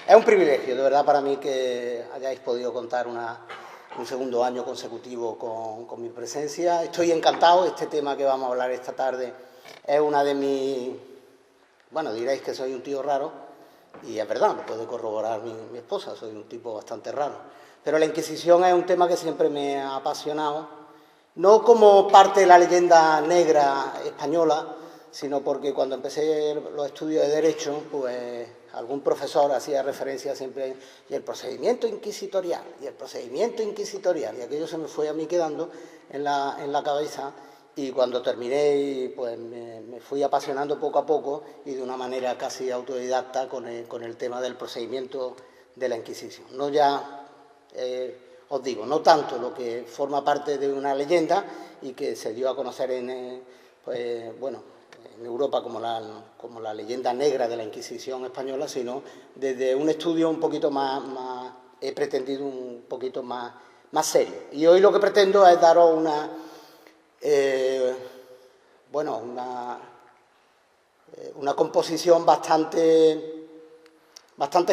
Es un privilegio, de verdad, para mí que hayáis podido contar un segundo año consecutivo con mi presencia. Estoy encantado. Este tema que vamos a hablar esta tarde es una de mis... Bueno, diréis que soy un tío raro, y es verdad, lo puede corroborar mi esposa, soy un tipo bastante raro. Pero la Inquisición es un tema que siempre me ha apasionado, no como parte de la leyenda negra española, sino porque cuando empecé los estudios de Derecho, pues algún profesor hacía referencia siempre y el procedimiento inquisitorial, y el procedimiento inquisitorial, y aquello se me fue a mí quedando en la cabeza, y cuando terminé, pues me fui apasionando poco a poco y de una manera casi autodidacta con el tema del procedimiento de la Inquisición. No ya, os digo, no tanto lo que forma parte de una leyenda y que se dio a conocer en Europa como la leyenda negra de la Inquisición española, sino desde un estudio un poquito más he pretendido un poquito más serio. Y hoy lo que pretendo es daros una composición bastante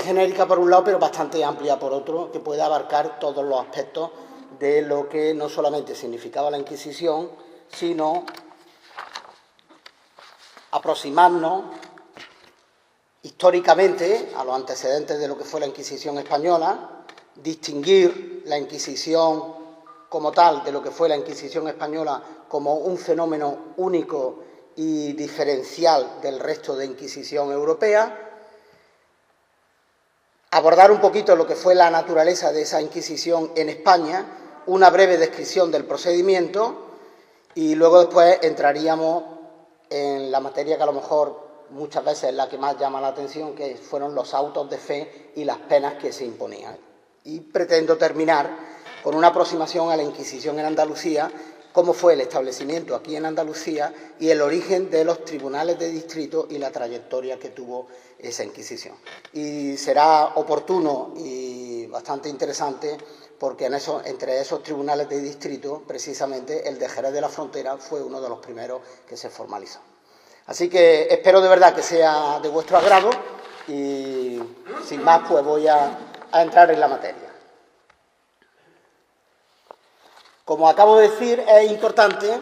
genérica por un lado, pero bastante amplia por otro, que puede abarcar todos los aspectos de lo que no solamente significaba la Inquisición, sino aproximarnos históricamente a los antecedentes de lo que fue la Inquisición española, distinguir la Inquisición como tal de lo que fue la Inquisición española como un fenómeno único y diferencial del resto de Inquisición europea, abordar un poquito lo que fue la naturaleza de esa Inquisición en España, una breve descripción del procedimiento y luego después entraríamos en la materia que a lo mejor muchas veces es la que más llama la atención, que fueron los autos de fe y las penas que se imponían. Y pretendo terminar con una aproximación a la Inquisición en Andalucía, cómo fue el establecimiento aquí en Andalucía y el origen de los tribunales de distrito y la trayectoria que tuvo esa Inquisición. Y será oportuno y bastante interesante porque entre esos tribunales de distrito, precisamente el de Jerez de la Frontera fue uno de los primeros que se formalizó. Así que espero de verdad que sea de vuestro agrado y sin más pues voy a entrar en la materia. Como acabo de decir, es importante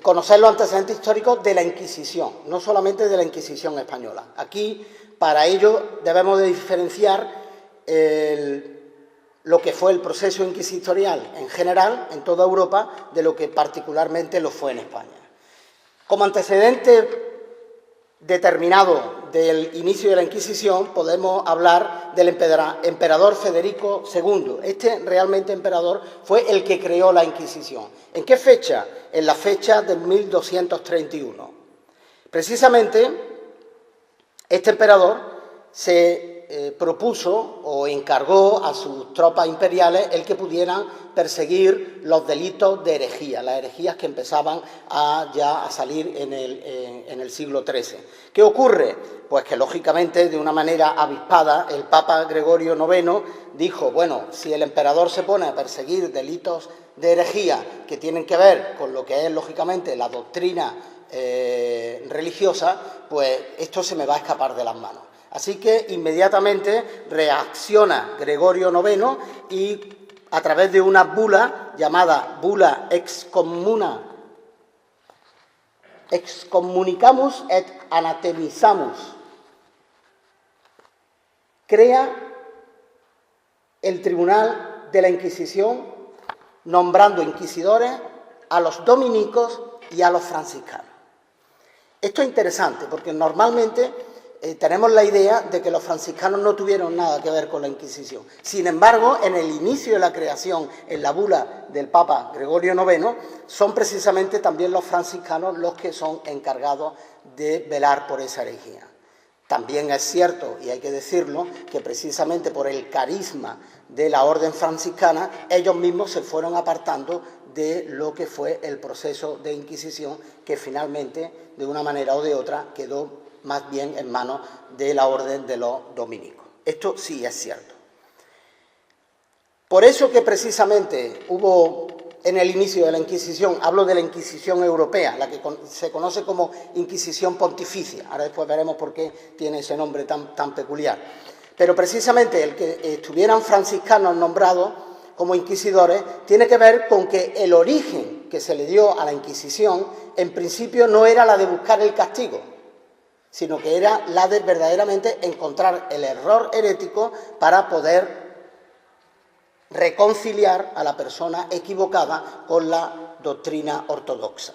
conocer los antecedentes históricos de la Inquisición, no solamente de la Inquisición española. Aquí, para ello, debemos de diferenciar lo que fue el proceso inquisitorial en general, en toda Europa, de lo que particularmente lo fue en España. Como antecedente determinado del inicio de la Inquisición, podemos hablar del emperador Federico II. Este realmente emperador fue el que creó la Inquisición. ¿En qué fecha? En la fecha de 1231. Precisamente, este emperador se propuso o encargó a sus tropas imperiales el que pudieran perseguir los delitos de herejía, las herejías que empezaban ya a salir en el siglo XIII. ¿Qué ocurre? Pues que, lógicamente, de una manera avispada, el Papa Gregorio IX dijo, bueno, si el emperador se pone a perseguir delitos de herejía que tienen que ver con lo que es, lógicamente, la doctrina religiosa, pues esto se me va a escapar de las manos. Así que inmediatamente reacciona Gregorio IX y a través de una bula llamada Bula excommunicamus et anatemisamus, crea el Tribunal de la Inquisición nombrando inquisidores a los dominicos y a los franciscanos. Esto es interesante porque normalmente tenemos la idea de que los franciscanos no tuvieron nada que ver con la Inquisición. Sin embargo, en el inicio de la creación, en la bula del Papa Gregorio IX, son precisamente también los franciscanos los que son encargados de velar por esa herejía. También es cierto, y hay que decirlo, que precisamente por el carisma de la orden franciscana, ellos mismos se fueron apartando de lo que fue el proceso de Inquisición, que finalmente, de una manera o de otra, quedó más bien en manos de la orden de los dominicos. Esto sí es cierto. Por eso que precisamente hubo en el inicio de la Inquisición. Hablo de la Inquisición europea, la que se conoce como Inquisición pontificia. Ahora después veremos por qué tiene ese nombre tan peculiar. Pero precisamente el que estuvieran franciscanos nombrados como inquisidores tiene que ver con que el origen que se le dio a la Inquisición en principio no era la de buscar el castigo, sino que era la de verdaderamente encontrar el error herético para poder reconciliar a la persona equivocada con la doctrina ortodoxa.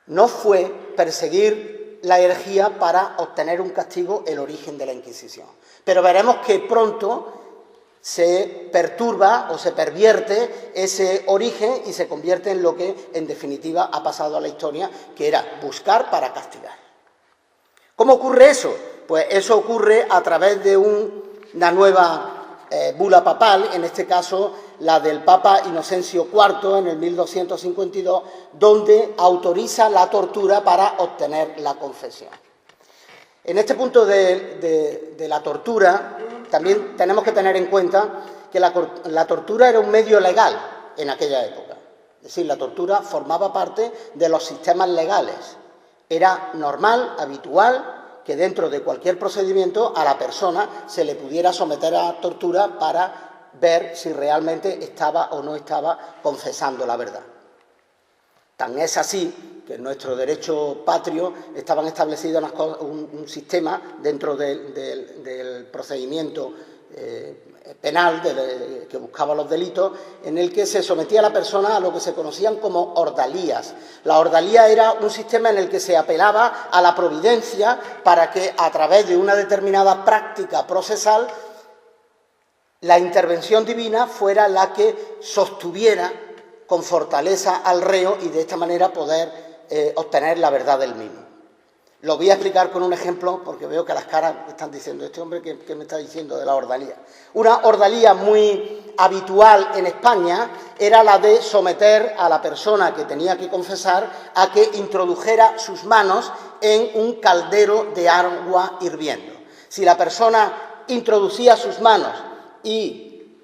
No fue perseguir la herejía para obtener un castigo el origen de la Inquisición. Pero veremos que pronto se perturba o se pervierte ese origen y se convierte en lo que en definitiva ha pasado a la historia, que era buscar para castigar. ¿Cómo ocurre eso? Pues eso ocurre a través de una nueva bula papal, en este caso la del Papa Inocencio IV en el 1252, donde autoriza la tortura para obtener la confesión. En este punto de la tortura también tenemos que tener en cuenta que la tortura era un medio legal en aquella época. Es decir, la tortura formaba parte de los sistemas legales. Era normal, habitual, que dentro de cualquier procedimiento a la persona se le pudiera someter a tortura para ver si realmente estaba o no estaba confesando la verdad. Tan es así que en nuestro derecho patrio estaban establecidos un sistema dentro del procedimiento penal que buscaba los delitos, en el que se sometía a la persona a lo que se conocían como ordalías. La ordalía era un sistema en el que se apelaba a la providencia para que, a través de una determinada práctica procesal, la intervención divina fuera la que sostuviera con fortaleza al reo y de esta manera poder obtener la verdad del mismo. Lo voy a explicar con un ejemplo porque veo que las caras están diciendo, este hombre, ¿qué me está diciendo de la ordalía? Una ordalía muy habitual en España era la de someter a la persona que tenía que confesar a que introdujera sus manos en un caldero de agua hirviendo. Si la persona introducía sus manos y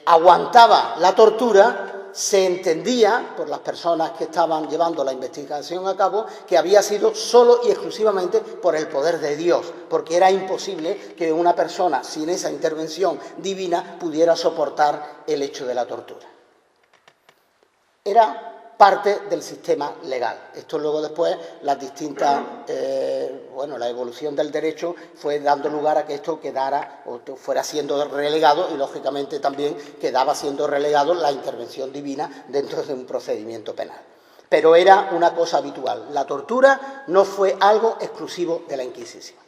aguantaba la tortura, se entendía, por las personas que estaban llevando la investigación a cabo, que había sido solo y exclusivamente por el poder de Dios, porque era imposible que una persona sin esa intervención divina pudiera soportar el hecho de la tortura. Era parte del sistema legal. Esto luego después, las distintas, la evolución del derecho fue dando lugar a que esto quedara o fuera siendo relegado y lógicamente también quedaba siendo relegado la intervención divina dentro de un procedimiento penal. Pero era una cosa habitual. La tortura no fue algo exclusivo de la Inquisición.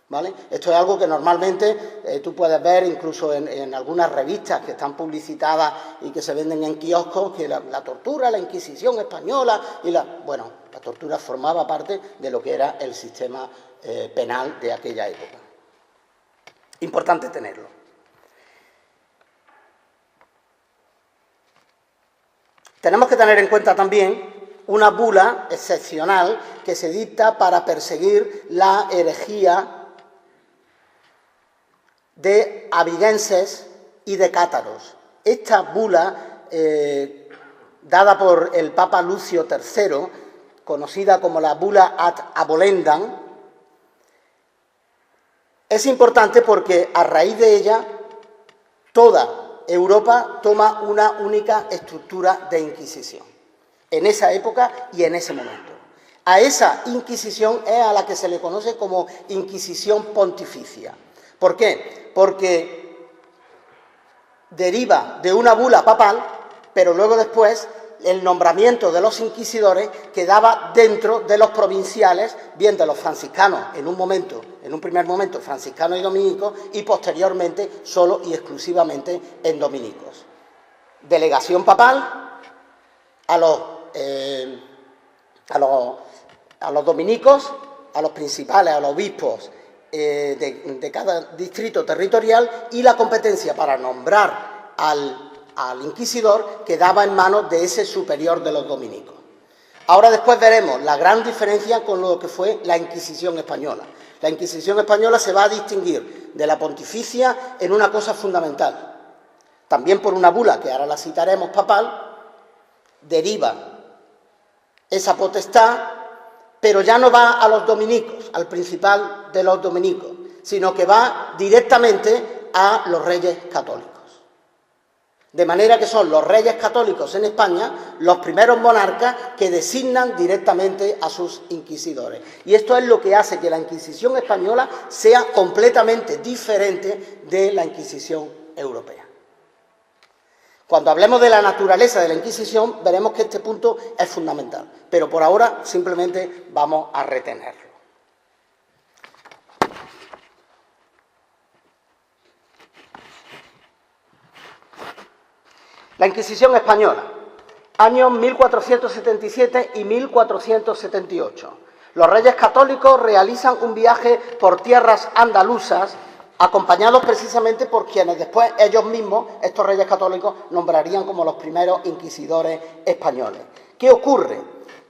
¿Vale? Esto es algo que normalmente tú puedes ver incluso en algunas revistas que están publicitadas y que se venden en kioscos, que la tortura, la Inquisición española la tortura formaba parte de lo que era el sistema penal de aquella época. Importante tenerlo. Tenemos que tener en cuenta también una bula excepcional que se dicta para perseguir la herejía de abigenses y de cátaros. Esta bula, dada por el Papa Lucio III, conocida como la bula ad abolendam, es importante porque a raíz de ella toda Europa toma una única estructura de Inquisición, en esa época y en ese momento. A esa Inquisición es a la que se le conoce como Inquisición pontificia. ¿Por qué? Porque deriva de una bula papal, pero luego después el nombramiento de los inquisidores quedaba dentro de los provinciales, bien de los franciscanos en un primer momento franciscanos y dominicos, y posteriormente solo y exclusivamente en dominicos. Delegación papal a los dominicos, a los principales, a los obispos de cada distrito territorial, y la competencia para nombrar al inquisidor quedaba en manos de ese superior de los dominicos. Ahora después veremos la gran diferencia con lo que fue la Inquisición española. La Inquisición española se va a distinguir de la pontificia en una cosa fundamental. también por una bula, que ahora la citaremos, papal, deriva esa potestad, pero ya no va a los dominicos, al principal de los dominicos, sino que va directamente a los reyes católicos. De manera que son los reyes católicos en España los primeros monarcas que designan directamente a sus inquisidores. Y esto es lo que hace que la Inquisición española sea completamente diferente de la Inquisición europea. Cuando hablemos de la naturaleza de la Inquisición, veremos que este punto es fundamental, pero por ahora simplemente vamos a retenerlo. La Inquisición española, años 1477 y 1478. Los reyes católicos realizan un viaje por tierras andaluzas, acompañados precisamente por quienes después ellos mismos, estos reyes católicos, nombrarían como los primeros inquisidores españoles. ¿Qué ocurre?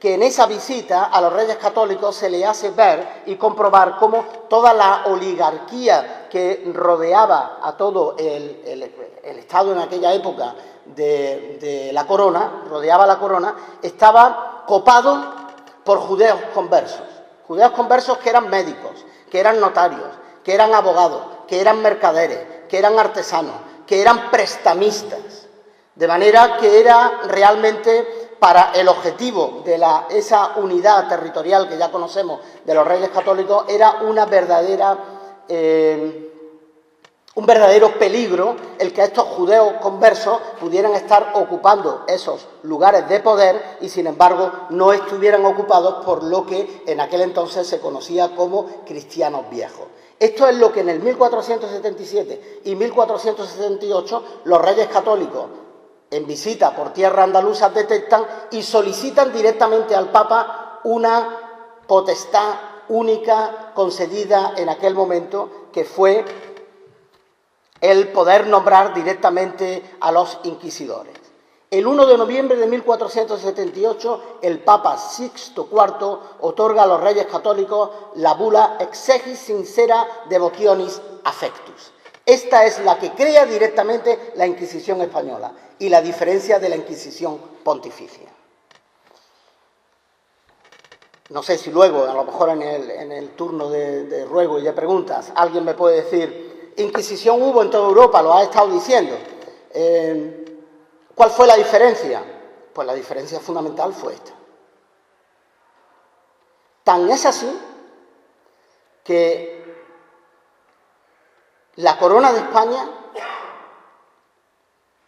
Que en esa visita a los reyes católicos se les hace ver y comprobar cómo toda la oligarquía que rodeaba a todo el Estado en aquella época de la corona, rodeaba la corona, estaba copado por judeos conversos que eran médicos, que eran notarios, que eran abogados, que eran mercaderes, que eran artesanos, que eran prestamistas, de manera que era realmente para el objetivo de esa unidad territorial que ya conocemos de los reyes católicos, era un verdadero peligro el que estos judeos conversos pudieran estar ocupando esos lugares de poder y, sin embargo, no estuvieran ocupados por lo que en aquel entonces se conocía como cristianos viejos. Esto es lo que en el 1477 y 1478 los reyes católicos, en visita por tierra andaluza, detectan y solicitan directamente al Papa una potestad única concedida en aquel momento, que fue el poder nombrar directamente a los inquisidores. El 1 de noviembre de 1478, el Papa Sixto IV otorga a los reyes católicos la bula Exegis Sincera Devotionis Affectus. Esta es la que crea directamente la Inquisición española y la diferencia de la Inquisición pontificia. No sé si luego, a lo mejor en el turno de ruego y de preguntas, alguien me puede decir: Inquisición hubo en toda Europa, lo ha estado diciendo. ¿Cuál fue la diferencia? Pues la diferencia fundamental fue esta. Tan es así que la corona de España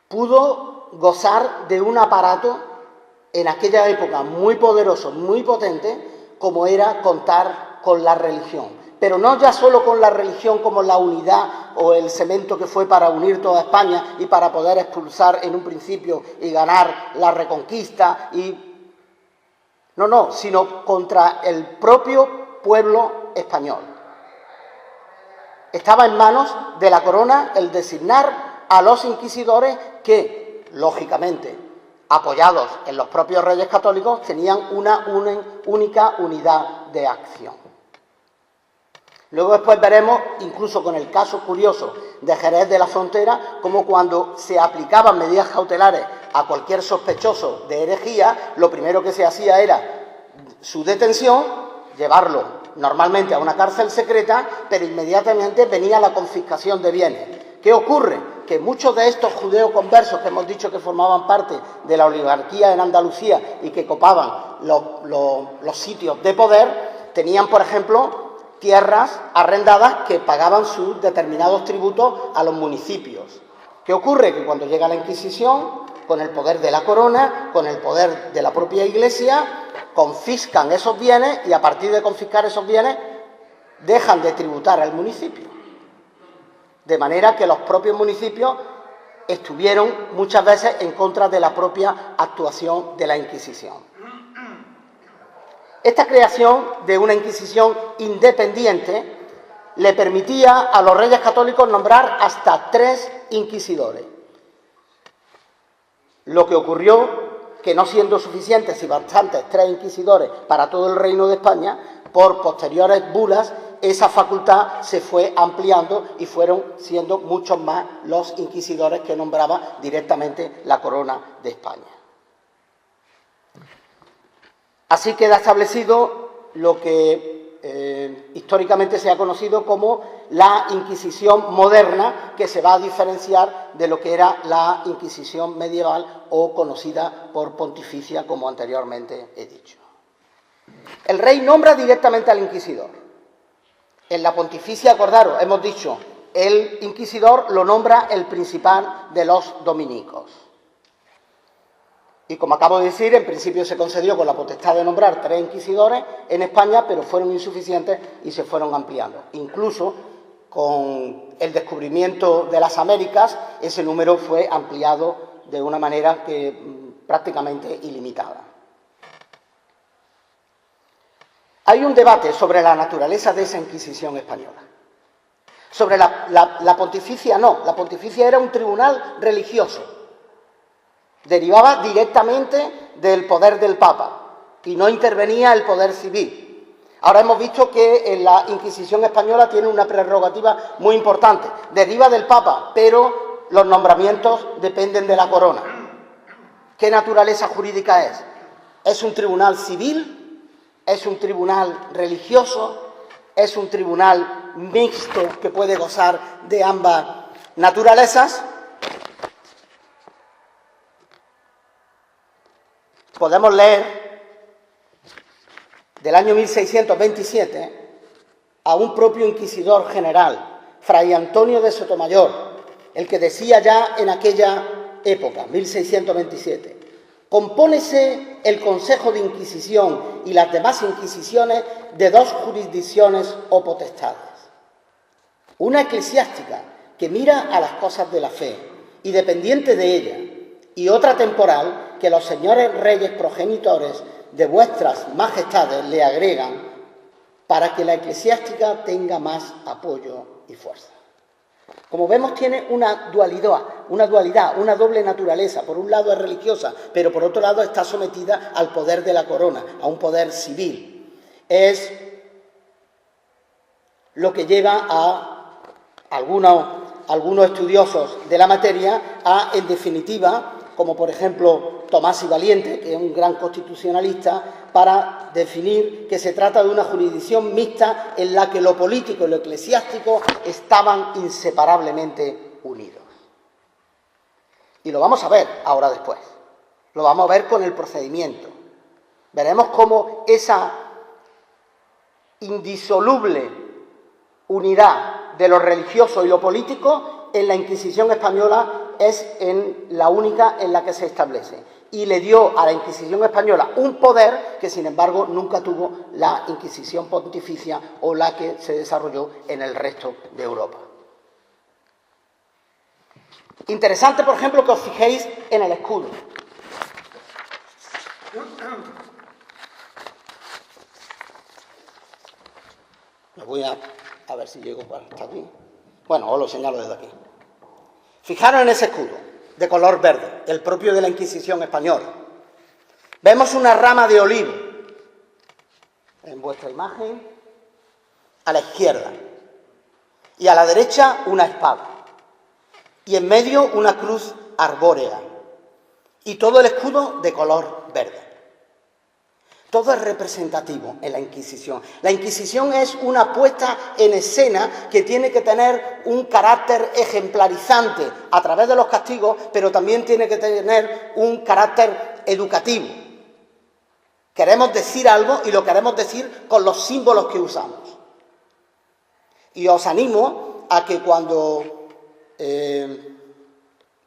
pudo gozar de un aparato en aquella época muy poderoso, muy potente, como era contar con la religión. Pero no ya solo con la religión como la unidad o el cemento que fue para unir toda España y para poder expulsar en un principio y ganar la reconquista, sino contra el propio pueblo español. Estaba en manos de la corona el designar a los inquisidores que, lógicamente, apoyados en los propios reyes católicos, tenían una única unidad de acción. Luego después veremos, incluso con el caso curioso de Jerez de la Frontera, como cuando se aplicaban medidas cautelares a cualquier sospechoso de herejía, lo primero que se hacía era su detención, llevarlo normalmente a una cárcel secreta, pero inmediatamente venía la confiscación de bienes. ¿Qué ocurre? Que muchos de estos judeos conversos que hemos dicho que formaban parte de la oligarquía en Andalucía y que copaban los sitios de poder, tenían, por ejemplo, tierras arrendadas que pagaban sus determinados tributos a los municipios. ¿Qué ocurre? Que cuando llega la Inquisición, con el poder de la corona, con el poder de la propia Iglesia, confiscan esos bienes y a partir de confiscar esos bienes dejan de tributar al municipio. De manera que los propios municipios estuvieron muchas veces en contra de la propia actuación de la Inquisición. Esta creación de una Inquisición independiente le permitía a los reyes católicos nombrar hasta 3 inquisidores. Lo que ocurrió, que no siendo suficientes y bastantes 3 inquisidores para todo el reino de España, por posteriores bulas esa facultad se fue ampliando y fueron siendo muchos más los inquisidores que nombraba directamente la Corona de España. Así queda establecido lo que históricamente se ha conocido como la Inquisición moderna, que se va a diferenciar de lo que era la Inquisición medieval o conocida por pontificia, como anteriormente he dicho. El rey nombra directamente al inquisidor. En la pontificia, acordaros, hemos dicho, el inquisidor lo nombra el principal de los dominicos. Y como acabo de decir, en principio se concedió con la potestad de nombrar 3 inquisidores en España, pero fueron insuficientes y se fueron ampliando. Incluso con el descubrimiento de las Américas, ese número fue ampliado de una manera prácticamente ilimitada. Hay un debate sobre la naturaleza de esa Inquisición española. Sobre la pontificia no, la pontificia era un tribunal religioso. Derivaba directamente del poder del Papa y no intervenía el poder civil. Ahora hemos visto que en la Inquisición española tiene una prerrogativa muy importante. Deriva del Papa, pero los nombramientos dependen de la corona. ¿Qué naturaleza jurídica es? ¿Es un tribunal civil? ¿Es un tribunal religioso? ¿Es un tribunal mixto que puede gozar de ambas naturalezas? Podemos leer del año 1627 a un propio inquisidor general, Fray Antonio de Sotomayor, el que decía ya en aquella época, 1627, compónese el Consejo de Inquisición y las demás inquisiciones de 2 jurisdicciones o potestades. Una eclesiástica que mira a las cosas de la fe y dependiente de ella, y otra temporal que los señores reyes progenitores de vuestras majestades le agregan para que la eclesiástica tenga más apoyo y fuerza. Como vemos, tiene una dualidad, una doble naturaleza. Por un lado es religiosa, pero por otro lado está sometida al poder de la corona, a un poder civil. Es lo que lleva a algunos estudiosos de la materia a, en definitiva, como por ejemplo Tomás y Valiente, que es un gran constitucionalista, para definir que se trata de una jurisdicción mixta en la que lo político y lo eclesiástico estaban inseparablemente unidos. Y lo vamos a ver ahora después, lo vamos a ver con el procedimiento. Veremos cómo esa indisoluble unidad de lo religioso y lo político en la Inquisición española es la única en la que se establece. Y le dio a la Inquisición española un poder que, sin embargo, nunca tuvo la Inquisición pontificia o la que se desarrolló en el resto de Europa. Interesante, por ejemplo, que os fijéis en el escudo. Me voy a ver si llego hasta aquí. Bueno, os lo señalo desde aquí. Fijaros en ese escudo, de color verde, el propio de la Inquisición española. Vemos una rama de olivo en vuestra imagen, a la izquierda, y a la derecha una espada, y en medio una cruz arbórea, y todo el escudo de color verde. Todo es representativo en la Inquisición. La Inquisición es una puesta en escena que tiene que tener un carácter ejemplarizante a través de los castigos, pero también tiene que tener un carácter educativo. Queremos decir algo y lo queremos decir con los símbolos que usamos. Y os animo a que cuando,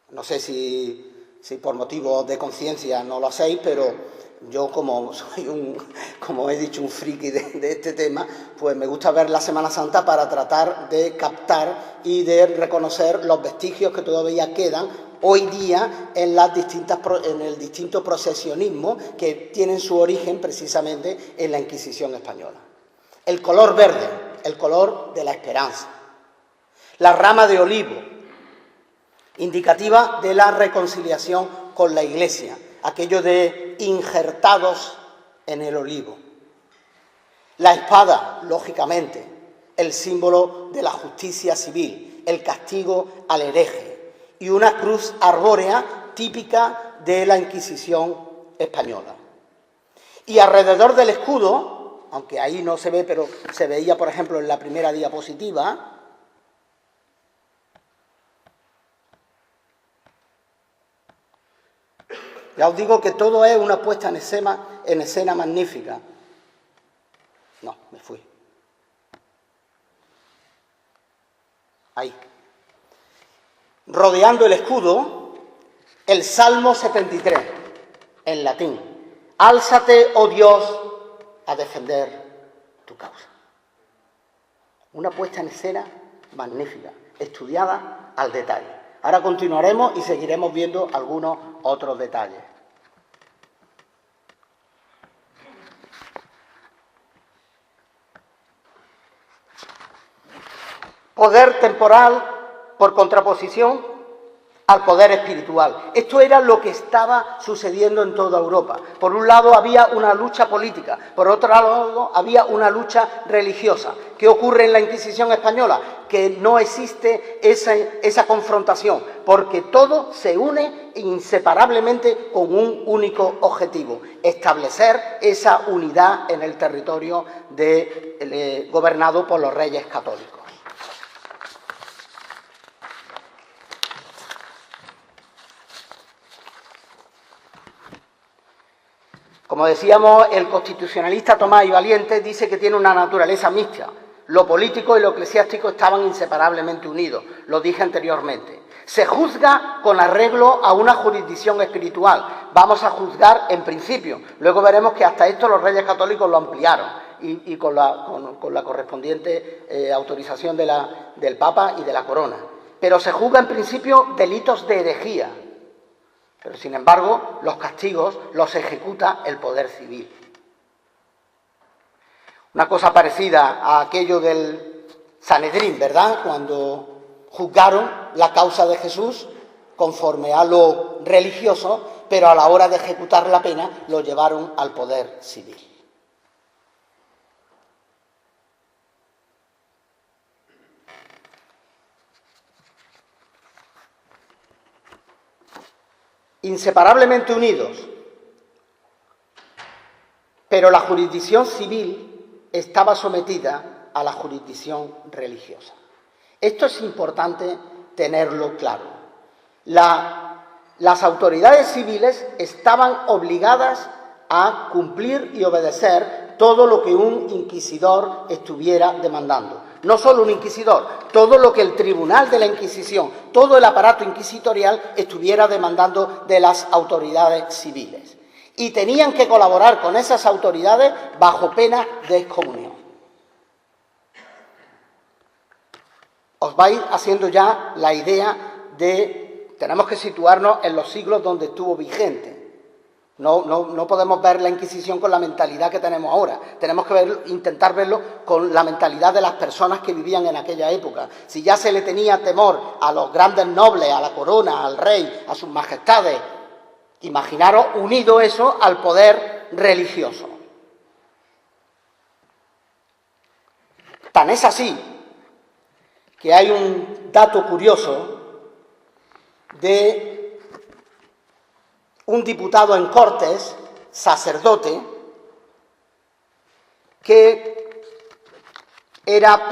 no sé si por motivos de conciencia no lo hacéis, pero yo, como soy como he dicho, un friki de este tema, pues me gusta ver la Semana Santa para tratar de captar y de reconocer los vestigios que todavía quedan hoy día en el distinto procesionismo que tienen su origen precisamente en la Inquisición española. El color verde, el color de la esperanza. La rama de olivo, indicativa de la reconciliación con la Iglesia, aquello de injertados en el olivo. La espada, lógicamente, el símbolo de la justicia civil, el castigo al hereje, y una cruz arbórea típica de la Inquisición española. Y alrededor del escudo, aunque ahí no se ve, pero se veía, por ejemplo, en la primera diapositiva, ya os digo que todo es una puesta en escena magnífica. No, me fui. Ahí. Rodeando el escudo, el Salmo 73, en latín. Álzate, oh Dios, a defender tu causa. Una puesta en escena magnífica, estudiada al detalle. Ahora continuaremos y seguiremos viendo algunos otros detalles. Poder temporal por contraposición al poder espiritual. Esto era lo que estaba sucediendo en toda Europa. Por un lado había una lucha política, por otro lado había una lucha religiosa. ¿Qué ocurre en la Inquisición española? Que no existe esa confrontación, porque todo se une inseparablemente con un único objetivo: establecer esa unidad en el territorio gobernado por los reyes católicos. Como decíamos, el constitucionalista Tomás y Valiente dice que tiene una naturaleza mixta. Lo político y lo eclesiástico estaban inseparablemente unidos, lo dije anteriormente. Se juzga con arreglo a una jurisdicción espiritual. Vamos a juzgar en principio. Luego veremos que hasta esto los reyes católicos lo ampliaron y con la correspondiente autorización del Papa y de la Corona. Pero se juzga en principio delitos de herejía. Pero, sin embargo, los castigos los ejecuta el poder civil. Una cosa parecida a aquello del Sanedrín, ¿verdad? Cuando juzgaron la causa de Jesús conforme a lo religioso, pero a la hora de ejecutar la pena lo llevaron al poder civil. Inseparablemente unidos, pero la jurisdicción civil estaba sometida a la jurisdicción religiosa. Esto es importante tenerlo claro. Las autoridades civiles estaban obligadas a cumplir y obedecer todo lo que un inquisidor estuviera demandando. No solo un inquisidor, todo lo que el tribunal de la Inquisición, todo el aparato inquisitorial estuviera demandando de las autoridades civiles. Y tenían que colaborar con esas autoridades bajo pena de excomunión. Os vais haciendo ya la idea de... Tenemos que situarnos en los siglos donde estuvo vigente. No podemos ver la Inquisición con la mentalidad que tenemos ahora. Tenemos que intentar verlo con la mentalidad de las personas que vivían en aquella época. Si ya se le tenía temor a los grandes nobles, a la corona, al rey, a sus majestades, imaginaros unido eso al poder religioso. Tan es así que hay un dato curioso de un diputado en Cortes, sacerdote, que era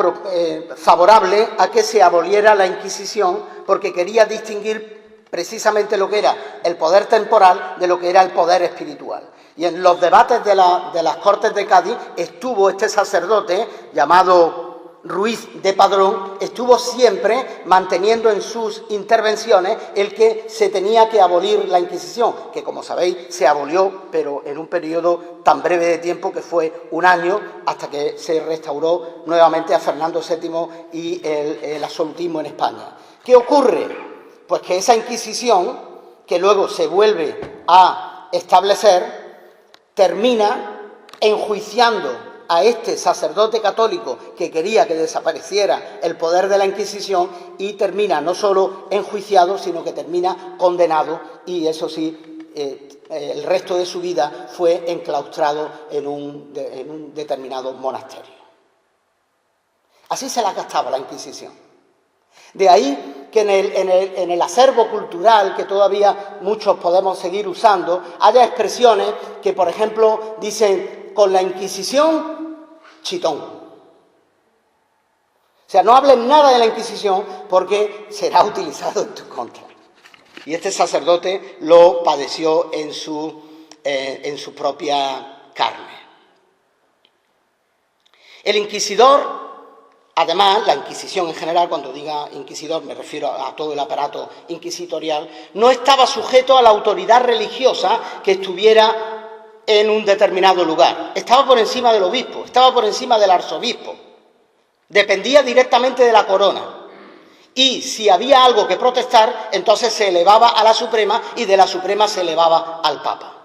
favorable a que se aboliera la Inquisición porque quería distinguir precisamente lo que era el poder temporal de lo que era el poder espiritual. Y en los debates de las Cortes de Cádiz estuvo este sacerdote llamado Ruiz de Padrón, estuvo siempre manteniendo en sus intervenciones el que se tenía que abolir la Inquisición, que como sabéis se abolió, pero en un periodo tan breve de tiempo que fue un año, hasta que se restauró nuevamente a Fernando VII y el absolutismo en España. ¿Qué ocurre? Pues que esa Inquisición, que luego se vuelve a establecer, termina enjuiciando a este sacerdote católico que quería que desapareciera el poder de la Inquisición y termina no solo enjuiciado, sino que termina condenado y, eso sí, el resto de su vida fue enclaustrado en un determinado monasterio. Así se las gastaba la Inquisición. De ahí que en el acervo cultural, que todavía muchos podemos seguir usando, haya expresiones que, por ejemplo, dicen, con la Inquisición, chitón. O sea, no hablen nada de la Inquisición porque será utilizado en tu contra. Y este sacerdote lo padeció en su propia carne. El inquisidor, además, la Inquisición en general, cuando diga inquisidor me refiero a todo el aparato inquisitorial, no estaba sujeto a la autoridad religiosa que estuviera en un determinado lugar. Estaba por encima del obispo, estaba por encima del arzobispo. Dependía directamente de la corona. Y si había algo que protestar, entonces se elevaba a la Suprema y de la Suprema se elevaba al Papa.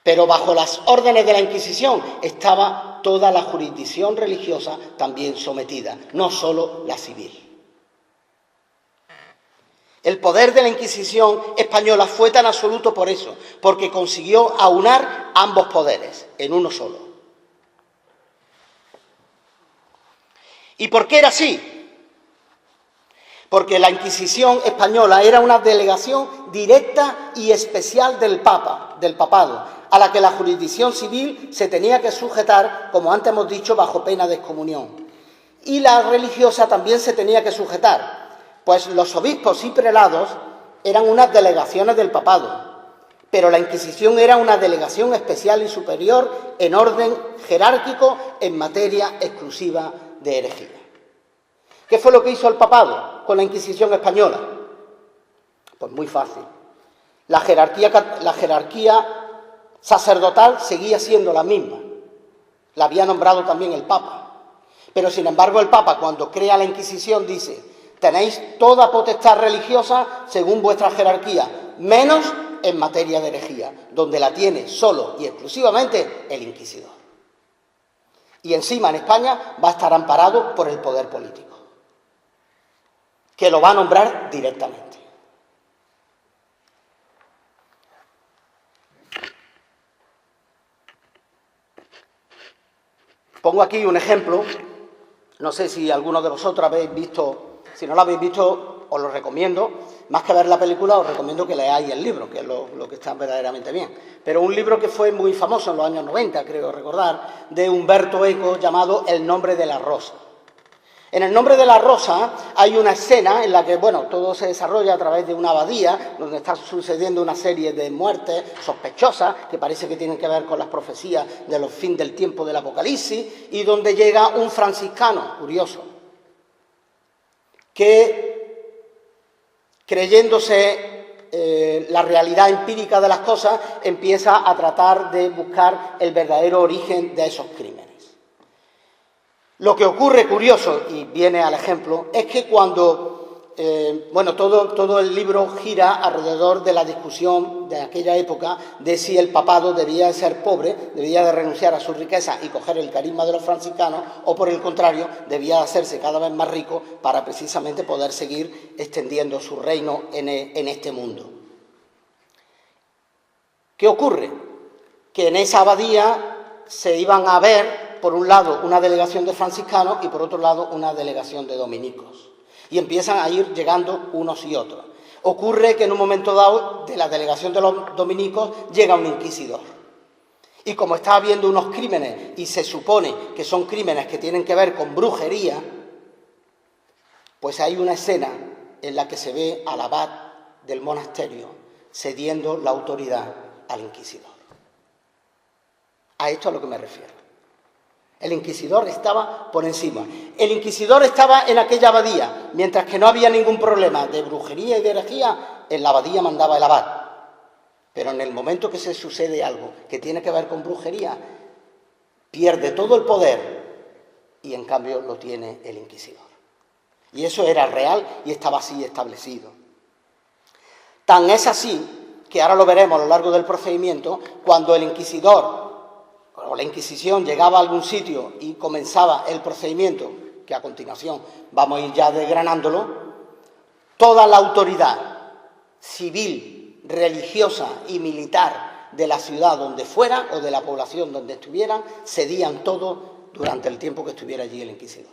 Pero bajo las órdenes de la Inquisición estaba toda la jurisdicción religiosa también sometida, no solo la civil. El poder de la Inquisición española fue tan absoluto por eso, porque consiguió aunar ambos poderes en uno solo. ¿Y por qué era así? Porque la Inquisición española era una delegación directa y especial del Papa, del papado, a la que la jurisdicción civil se tenía que sujetar, como antes hemos dicho, bajo pena de excomunión. Y la religiosa también se tenía que sujetar, pues los obispos y prelados eran unas delegaciones del papado, pero la Inquisición era una delegación especial y superior en orden jerárquico en materia exclusiva de herejía. ¿Qué fue lo que hizo el papado con la Inquisición española? Pues muy fácil. La jerarquía sacerdotal seguía siendo la misma. La había nombrado también el Papa. Pero, sin embargo, el Papa, cuando crea la Inquisición, dice: tenéis toda potestad religiosa según vuestra jerarquía, menos en materia de herejía, donde la tiene solo y exclusivamente el inquisidor. Y encima, en España, va a estar amparado por el poder político, que lo va a nombrar directamente. Pongo aquí un ejemplo, no sé si alguno de vosotros habéis visto, si no lo habéis visto os lo recomiendo, más que ver la película os recomiendo que leáis el libro, que es lo que está verdaderamente bien. Pero un libro que fue muy famoso en los años 90, creo recordar, de Humberto Eco, llamado El nombre de la rosa. En El nombre de la rosa hay una escena en la que, bueno, todo se desarrolla a través de una abadía, donde está sucediendo una serie de muertes sospechosas, que parece que tienen que ver con las profecías de los fin del tiempo del Apocalipsis, y donde llega un franciscano, curioso, que, creyéndose la realidad empírica de las cosas, empieza a tratar de buscar el verdadero origen de esos crímenes. Lo que ocurre, curioso, y viene al ejemplo, es que cuando, todo el libro gira alrededor de la discusión de aquella época de si el papado debía de ser pobre, debía de renunciar a su riqueza y coger el carisma de los franciscanos, o por el contrario, debía de hacerse cada vez más rico para precisamente poder seguir extendiendo su reino en este mundo. ¿Qué ocurre? Que en esa abadía se iban a ver, por un lado, una delegación de franciscanos y, por otro lado, una delegación de dominicos. Y empiezan a ir llegando unos y otros. Ocurre que en un momento dado, de la delegación de los dominicos, llega un inquisidor. Y como está habiendo unos crímenes, y se supone que son crímenes que tienen que ver con brujería, pues hay una escena en la que se ve al abad del monasterio cediendo la autoridad al inquisidor. A esto es a lo que me refiero. El inquisidor estaba por encima. El inquisidor estaba en aquella abadía, mientras que no había ningún problema de brujería y de herejía, en la abadía mandaba el abad. Pero en el momento que se sucede algo que tiene que ver con brujería, pierde todo el poder y en cambio lo tiene el inquisidor. Y eso era real y estaba así establecido. Tan es así que ahora lo veremos a lo largo del procedimiento, cuando el inquisidor o la Inquisición llegaba a algún sitio y comenzaba el procedimiento, que a continuación vamos a ir ya desgranándolo, toda la autoridad civil, religiosa y militar de la ciudad donde fuera o de la población donde estuvieran, cedían todo durante el tiempo que estuviera allí el inquisidor.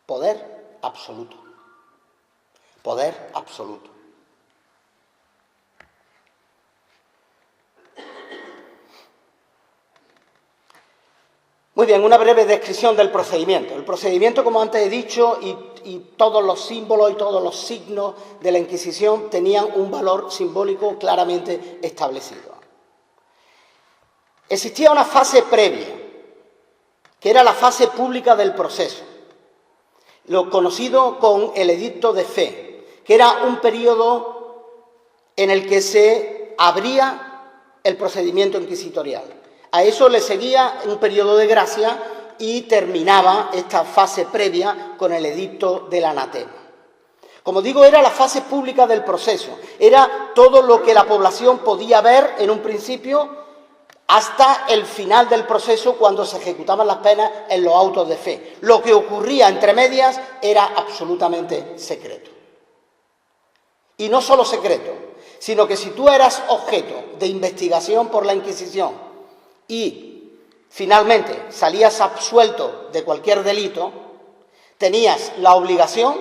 Poder absoluto. Poder absoluto. Muy bien, una breve descripción del procedimiento. El procedimiento, como antes he dicho, y todos los símbolos y todos los signos de la Inquisición tenían un valor simbólico claramente establecido. Existía una fase previa, que era la fase pública del proceso, lo conocido con el Edicto de Fe, que era un periodo en el que se abría el procedimiento inquisitorial. A eso le seguía un periodo de gracia y terminaba esta fase previa con el edicto del anatema. Como digo, era la fase pública del proceso, era todo lo que la población podía ver en un principio hasta el final del proceso, cuando se ejecutaban las penas en los autos de fe. Lo que ocurría entre medias era absolutamente secreto. Y no solo secreto, sino que si tú eras objeto de investigación por la Inquisición y finalmente salías absuelto de cualquier delito, tenías la obligación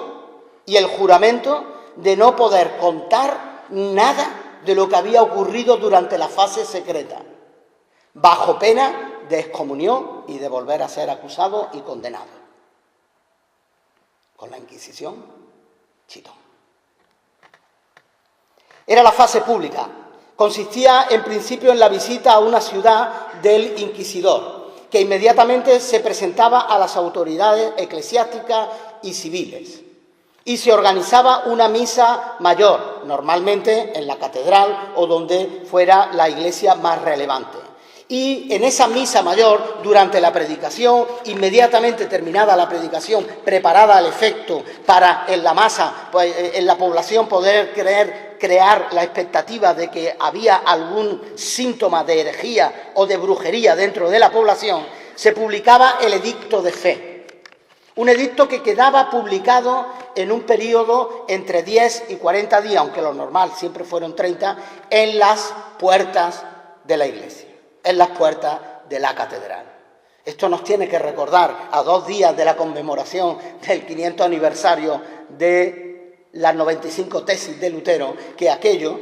y el juramento de no poder contar nada de lo que había ocurrido durante la fase secreta, bajo pena de excomunión y de volver a ser acusado y condenado. Con la Inquisición, chitón. Era la fase pública. Consistía en principio en la visita a una ciudad del inquisidor, que inmediatamente se presentaba a las autoridades eclesiásticas y civiles. Y se organizaba una misa mayor, normalmente en la catedral o donde fuera la iglesia más relevante. Y en esa misa mayor, durante la predicación, inmediatamente terminada la predicación, preparada al efecto para en la masa, en la población poder crear la expectativa de que había algún síntoma de herejía o de brujería dentro de la población, se publicaba el Edicto de Fe. Un edicto que quedaba publicado en un periodo entre 10 y 40 días, aunque lo normal siempre fueron 30, en las puertas de la iglesia, en las puertas de la catedral. Esto nos tiene que recordar, a 2 días de la conmemoración del 500 aniversario de las 95 tesis de Lutero, que aquello,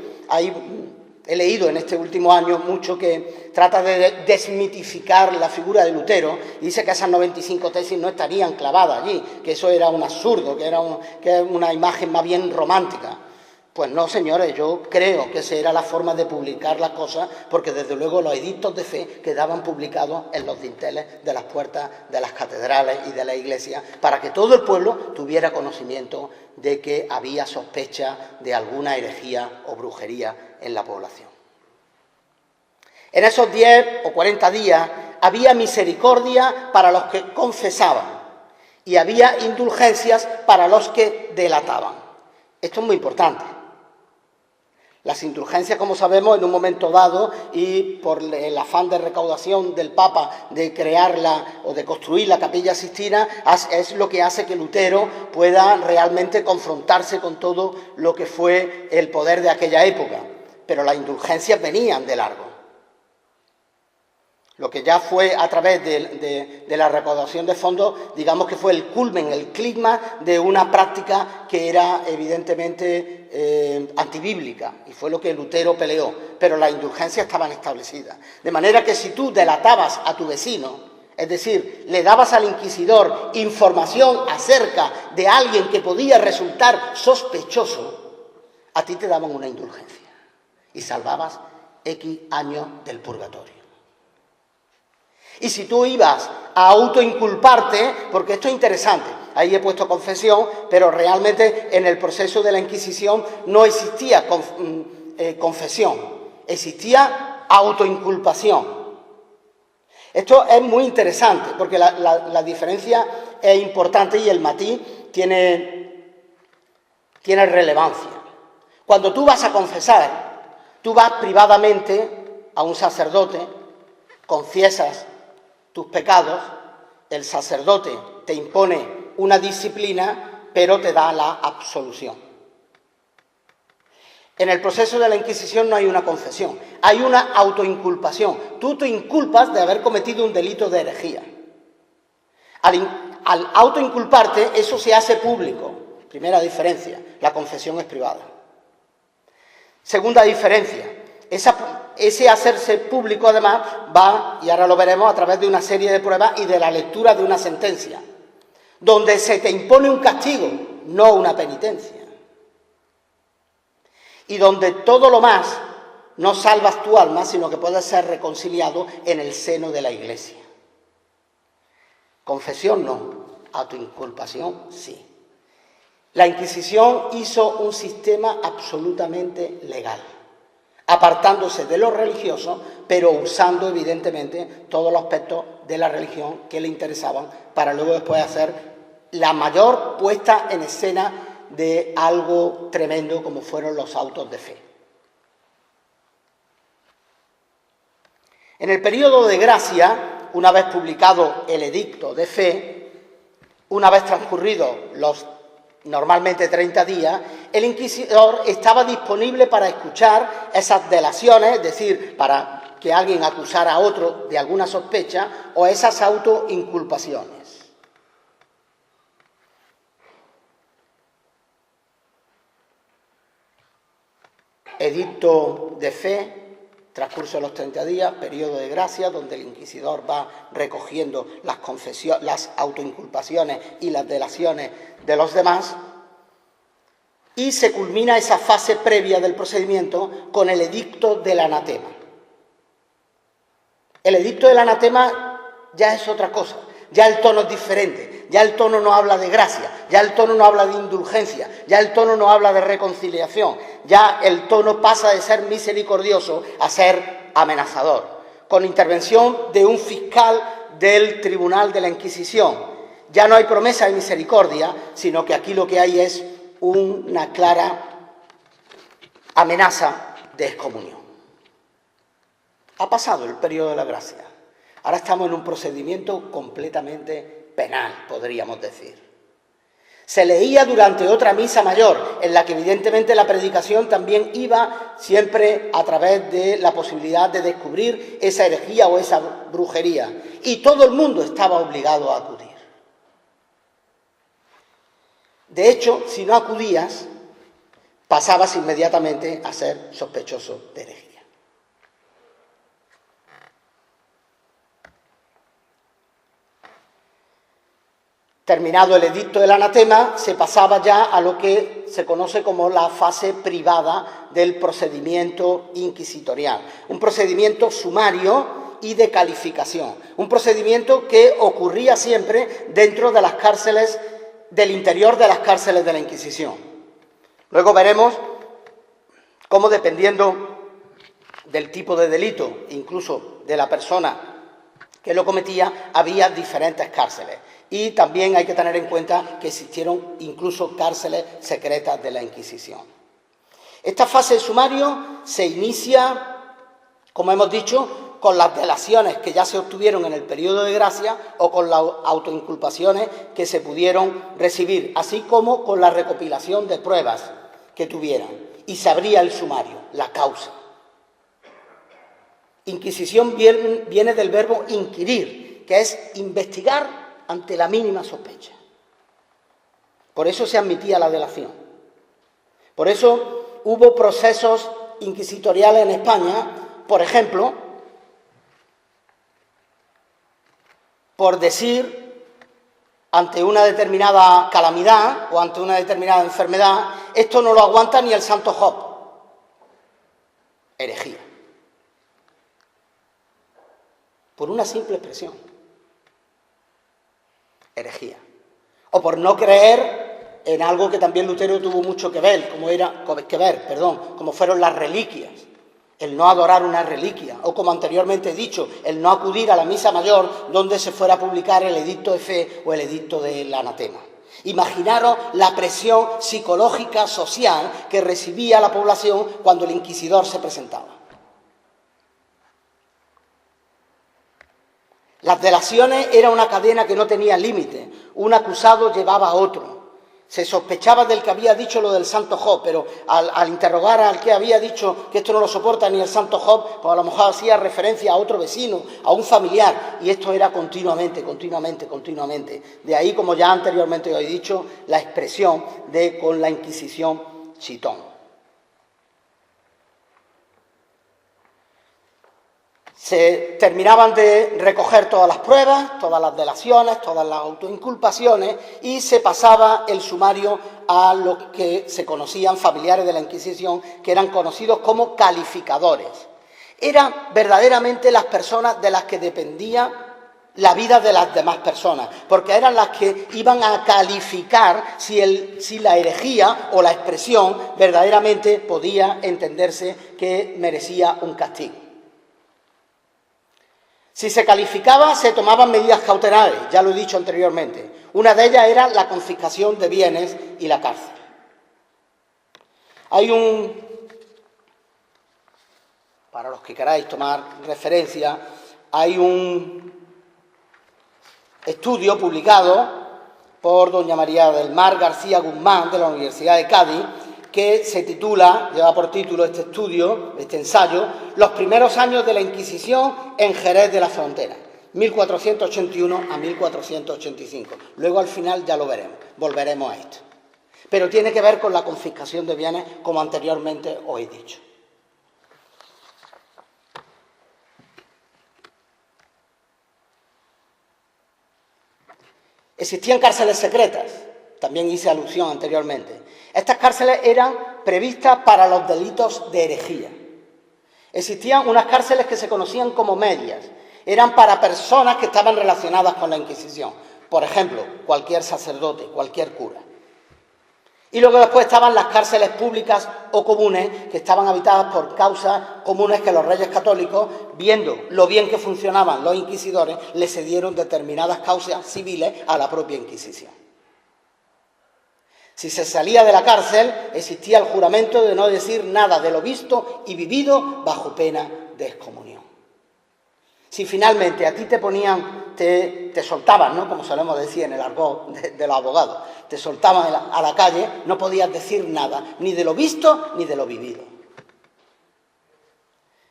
he leído en este último año mucho que trata de desmitificar la figura de Lutero, y dice que esas 95 tesis no estarían clavadas allí, que eso era un absurdo, que era una imagen más bien romántica. Pues no, señores, yo creo que esa era la forma de publicar las cosas, porque desde luego los edictos de fe quedaban publicados en los dinteles de las puertas de las catedrales y de la iglesia, para que todo el pueblo tuviera conocimiento de que había sospecha de alguna herejía o brujería en la población. En esos 10 o 40 días había misericordia para los que confesaban y había indulgencias para los que delataban. Esto es muy importante. Las indulgencias, como sabemos, en un momento dado, y por el afán de recaudación del Papa de crearla o de construir la Capilla Sixtina, es lo que hace que Lutero pueda realmente confrontarse con todo lo que fue el poder de aquella época. Pero las indulgencias venían de largo. Lo que ya fue a través de la recaudación de fondos, digamos que fue el culmen, el clímax de una práctica que era evidentemente antibíblica, y fue lo que Lutero peleó, pero las indulgencias estaban establecidas. De manera que si tú delatabas a tu vecino, es decir, le dabas al inquisidor información acerca de alguien que podía resultar sospechoso, a ti te daban una indulgencia y salvabas X años del purgatorio. Y si tú ibas a autoinculparte, porque esto es interesante, ahí he puesto confesión, pero realmente en el proceso de la Inquisición no existía confesión, existía autoinculpación. Esto es muy interesante, porque la diferencia es importante y el matiz tiene relevancia. Cuando tú vas a confesar, tú vas privadamente a un sacerdote, confiesas tus pecados, el sacerdote te impone una disciplina, pero te da la absolución. En el proceso de la Inquisición no hay una confesión, hay una autoinculpación. Tú te inculpas de haber cometido un delito de herejía. Al autoinculparte, eso se hace público. Primera diferencia, la confesión es privada. Segunda diferencia, ese hacerse público además va, y ahora lo veremos, a través de una serie de pruebas y de la lectura de una sentencia, donde se te impone un castigo, no una penitencia. Y donde todo lo más no salvas tu alma, sino que puedes ser reconciliado en el seno de la Iglesia. Confesión no, autoinculpación sí. La Inquisición hizo un sistema absolutamente legal, apartándose de lo religioso, pero usando evidentemente todos los aspectos de la religión que le interesaban para luego después hacer la mayor puesta en escena de algo tremendo como fueron los autos de fe. En el período de gracia, una vez publicado el edicto de fe, una vez transcurridos los normalmente 30 días, el inquisidor estaba disponible para escuchar esas delaciones, es decir, para que alguien acusara a otro de alguna sospecha, o esas autoinculpaciones. Edicto de fe, transcurso de los 30 días, periodo de gracia, donde el inquisidor va recogiendo las autoinculpaciones y las delaciones de los demás, y se culmina esa fase previa del procedimiento con el edicto del anatema. El edicto del anatema ya es otra cosa, ya el tono es diferente, ya el tono no habla de gracia, ya el tono no habla de indulgencia, ya el tono no habla de reconciliación, ya el tono pasa de ser misericordioso a ser amenazador, con intervención de un fiscal del Tribunal de la Inquisición. Ya no hay promesa de misericordia, sino que aquí lo que hay es una clara amenaza de excomunión. Ha pasado el periodo de la gracia. Ahora estamos en un procedimiento completamente penal, podríamos decir. Se leía durante otra misa mayor, en la que evidentemente la predicación también iba siempre a través de la posibilidad de descubrir esa herejía o esa brujería. Y todo el mundo estaba obligado a acudir. De hecho, si no acudías, pasabas inmediatamente a ser sospechoso de herejía. Terminado el edicto del anatema, se pasaba ya a lo que se conoce como la fase privada del procedimiento inquisitorial. Un procedimiento sumario y de calificación. Un procedimiento que ocurría siempre dentro de las cárceles, del interior de las cárceles de la Inquisición. Luego veremos cómo, dependiendo del tipo de delito, incluso de la persona que lo cometía, había diferentes cárceles. Y también hay que tener en cuenta que existieron incluso cárceles secretas de la Inquisición. Esta fase de sumario se inicia, como hemos dicho, con las delaciones que ya se obtuvieron en el periodo de gracia o con las autoinculpaciones que se pudieron recibir, así como con la recopilación de pruebas que tuvieran. Y se abría el sumario, la causa. Inquisición viene del verbo inquirir, que es investigar ante la mínima sospecha. Por eso se admitía la delación. Por eso hubo procesos inquisitoriales en España, por ejemplo, por decir ante una determinada calamidad o ante una determinada enfermedad, esto no lo aguanta ni el santo Job. Herejía. Por una simple expresión. Herejía. O por no creer en algo que también Lutero tuvo mucho que ver, como fueron las reliquias, el no adorar una reliquia, o como anteriormente he dicho, el no acudir a la misa mayor donde se fuera a publicar el edicto de fe o el edicto del anatema. Imaginaros la presión psicológica, social que recibía la población cuando el inquisidor se presentaba. Las delaciones era una cadena que no tenía límite. Un acusado llevaba a otro. Se sospechaba del que había dicho lo del Santo Job, pero al interrogar al que había dicho que esto no lo soporta ni el Santo Job, pues a lo mejor hacía referencia a otro vecino, a un familiar, y esto era continuamente. De ahí, como ya anteriormente os he dicho, la expresión de con la Inquisición chitón. Se terminaban de recoger todas las pruebas, todas las delaciones, todas las autoinculpaciones y se pasaba el sumario a los que se conocían familiares de la Inquisición, que eran conocidos como calificadores. Eran verdaderamente las personas de las que dependía la vida de las demás personas, porque eran las que iban a calificar si la herejía o la expresión verdaderamente podía entenderse que merecía un castigo. Si se calificaba, se tomaban medidas cautelares, ya lo he dicho anteriormente. Una de ellas era la confiscación de bienes y la cárcel. Para los que queráis tomar referencia, hay un estudio publicado por doña María del Mar García Guzmán, de la Universidad de Cádiz, que se titula, lleva por título este estudio, este ensayo, Los primeros años de la Inquisición en Jerez de la Frontera, 1481 a 1485. Luego al final ya lo veremos, volveremos a esto. Pero tiene que ver con la confiscación de bienes, como anteriormente os he dicho. Existían cárceles secretas, también hice alusión anteriormente. Estas cárceles eran previstas para los delitos de herejía. Existían unas cárceles que se conocían como medias. Eran para personas que estaban relacionadas con la Inquisición. Por ejemplo, cualquier sacerdote, cualquier cura. Y luego después estaban las cárceles públicas o comunes, que estaban habitadas por causas comunes que los reyes católicos, viendo lo bien que funcionaban los inquisidores, le cedieron determinadas causas civiles a la propia Inquisición. Si se salía de la cárcel, existía el juramento de no decir nada de lo visto y vivido bajo pena de excomunión. Si finalmente a ti te soltaban, ¿no?, como solemos decir en el argot de los abogados, te soltaban a la calle, no podías decir nada, ni de lo visto ni de lo vivido.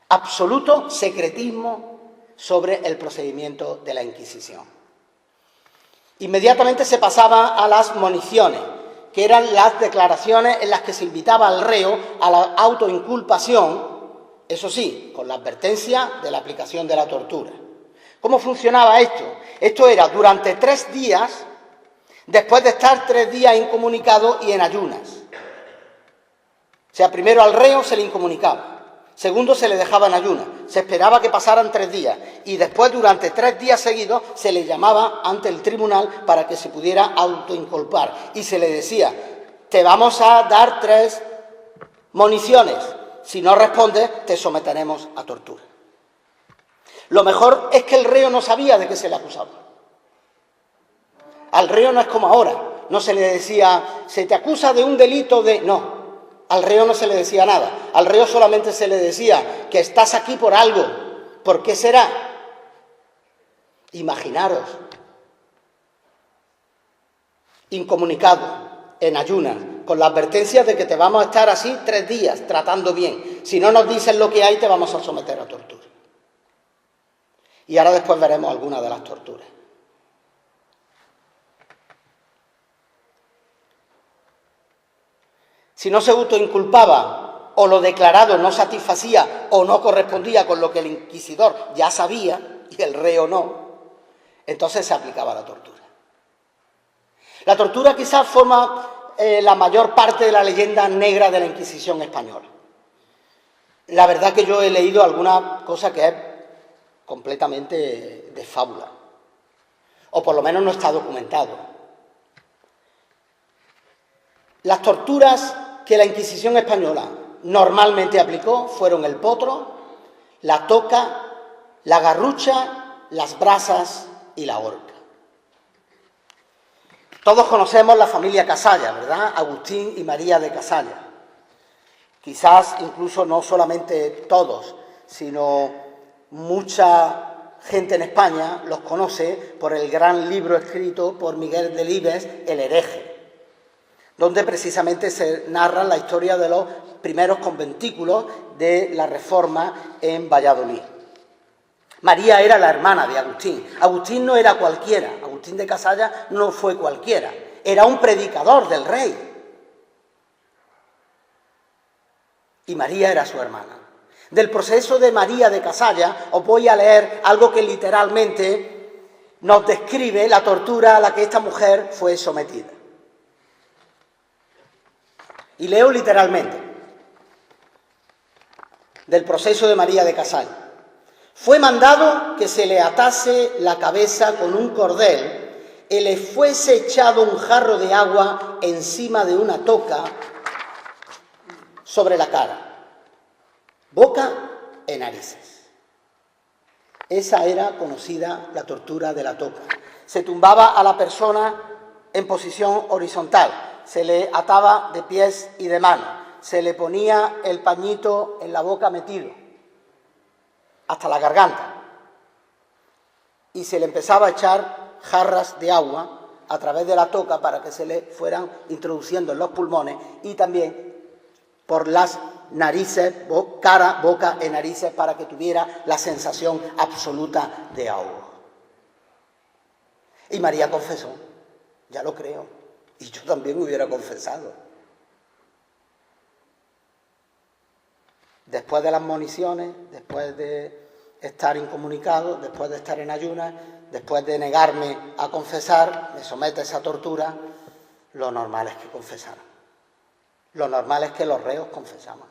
Absoluto secretismo sobre el procedimiento de la Inquisición. Inmediatamente se pasaba a las moniciones, que eran las declaraciones en las que se invitaba al reo a la autoinculpación, eso sí, con la advertencia de la aplicación de la tortura. ¿Cómo funcionaba esto? Esto era durante 3 días, después de estar 3 días incomunicado y en ayunas. O sea, primero al reo se le incomunicaba, segundo se le dejaba en ayunas, se esperaba que pasaran 3 días y después durante 3 días seguidos se le llamaba ante el tribunal para que se pudiera autoinculpar y se le decía, te vamos a dar 3 moniciones, si no respondes te someteremos a tortura. Lo mejor es que el reo no sabía de qué se le acusaba. Al reo no es como ahora, no se le decía, se te acusa de un delito de... No. Al reo no se le decía nada, al reo solamente se le decía que estás aquí por algo. ¿Por qué será? Imaginaros, incomunicado, en ayunas, con la advertencia de que te vamos a estar así 3 días, tratando bien. Si no nos dices lo que hay, te vamos a someter a tortura. Y ahora después veremos algunas de las torturas. Si no se autoinculpaba o lo declarado no satisfacía o no correspondía con lo que el inquisidor ya sabía y el reo no, entonces se aplicaba la tortura. La tortura quizás forma la mayor parte de la leyenda negra de la Inquisición española. La verdad que yo he leído alguna cosa que es completamente de fábula, o por lo menos no está documentado. Las torturas que la Inquisición española normalmente aplicó fueron el potro, la toca, la garrucha, las brasas y la horca. Todos conocemos la familia Casalla, ¿verdad? Agustín y María de Casalla. Quizás incluso no solamente todos, sino mucha gente en España los conoce por el gran libro escrito por Miguel Delibes, El hereje. donde precisamente se narra la historia de los primeros conventículos de la Reforma en Valladolid. María era la hermana de Agustín. Agustín no era cualquiera, Agustín de Casalla no fue cualquiera, era un predicador del rey. Y María era su hermana. Del proceso de María de Casalla os voy a leer algo que literalmente nos describe la tortura a la que esta mujer fue sometida. Y leo literalmente, del proceso de María de Casalla. Fue mandado que se le atase la cabeza con un cordel y le fuese echado un jarro de agua encima de una toca sobre la cara, boca y narices. Esa era conocida la tortura de la toca. Se tumbaba a la persona en posición horizontal, se le ataba de pies y de manos, se le ponía el pañito en la boca metido, hasta la garganta, y se le empezaba a echar jarras de agua a través de la toca para que se le fueran introduciendo en los pulmones y también por las narices, cara, boca y narices, para que tuviera la sensación absoluta de ahogo. Y María confesó, ya lo creo, y yo también hubiera confesado. Después de las moniciones, después de estar incomunicado, después de estar en ayunas, después de negarme a confesar, me somete a esa tortura, lo normal es que confesara. Lo normal es que los reos confesaban.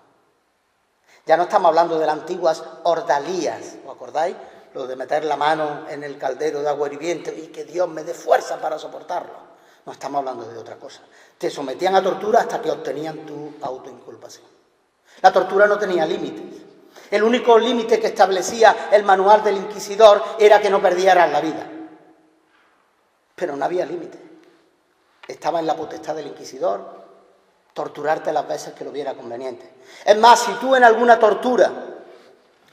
Ya no estamos hablando de las antiguas ordalías, ¿os acordáis? Lo de meter la mano en el caldero de agua hirviente y que Dios me dé fuerza para soportarlo. No estamos hablando de otra cosa. Te sometían a tortura hasta que obtenían tu autoinculpación. La tortura no tenía límites. El único límite que establecía el manual del inquisidor era que no perdieran la vida. Pero no había límite. Estaba en la potestad del inquisidor torturarte las veces que lo viera conveniente. Es más, si tú en alguna tortura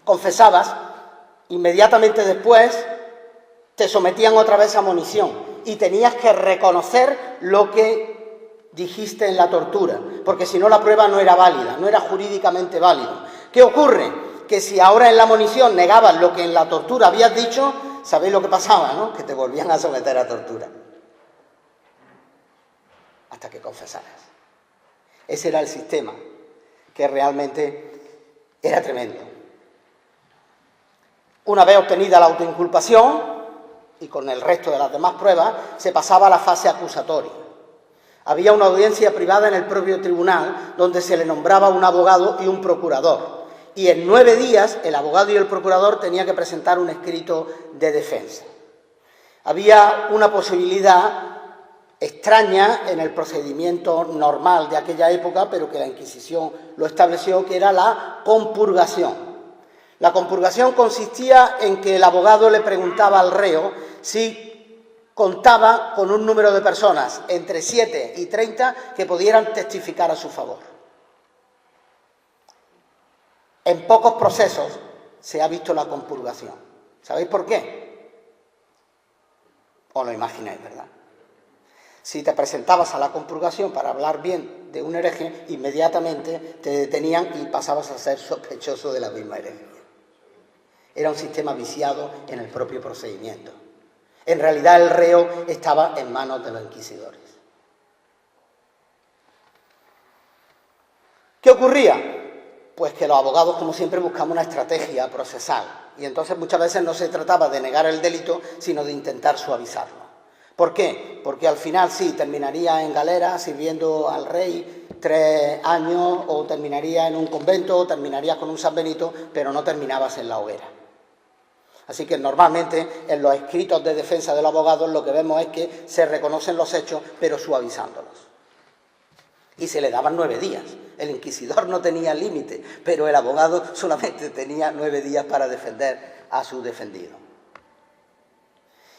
confesabas, inmediatamente después te sometían otra vez a monición y tenías que reconocer lo que dijiste en la tortura, porque si no la prueba no era válida, no era jurídicamente válido. ¿Qué ocurre? Que si ahora en la monición negabas lo que en la tortura habías dicho, ¿sabéis lo que pasaba, no? Que te volvían a someter a tortura hasta que confesaras. Ese era el sistema, que realmente era tremendo. Una vez obtenida la autoinculpación, y con el resto de las demás pruebas, se pasaba a la fase acusatoria. Había una audiencia privada en el propio tribunal, donde se le nombraba un abogado y un procurador. Y en 9 días, el abogado y el procurador tenían que presentar un escrito de defensa. Había una posibilidad extraña en el procedimiento normal de aquella época, pero que la Inquisición lo estableció, que era la compurgación. La compurgación consistía en que el abogado le preguntaba al reo si contaba con un número de personas entre 7 y 30 que pudieran testificar a su favor. En pocos procesos se ha visto la compurgación. ¿Sabéis por qué? Os lo imagináis, ¿verdad? Si te presentabas a la compurgación para hablar bien de un hereje, inmediatamente te detenían y pasabas a ser sospechoso de la misma herejía. Era un sistema viciado en el propio procedimiento. En realidad el reo estaba en manos de los inquisidores. ¿Qué ocurría? Pues que los abogados, como siempre, buscamos una estrategia procesal. Y entonces muchas veces no se trataba de negar el delito, sino de intentar suavizarlo. ¿Por qué? Porque al final sí, terminaría en galera sirviendo al rey 3 años, o terminaría en un convento, o terminarías con un San Benito, pero no terminabas en la hoguera. Así que normalmente en los escritos de defensa de los abogados lo que vemos es que se reconocen los hechos, pero suavizándolos. Y se le daban 9 días. El inquisidor no tenía límite, pero el abogado solamente tenía 9 días para defender a su defendido.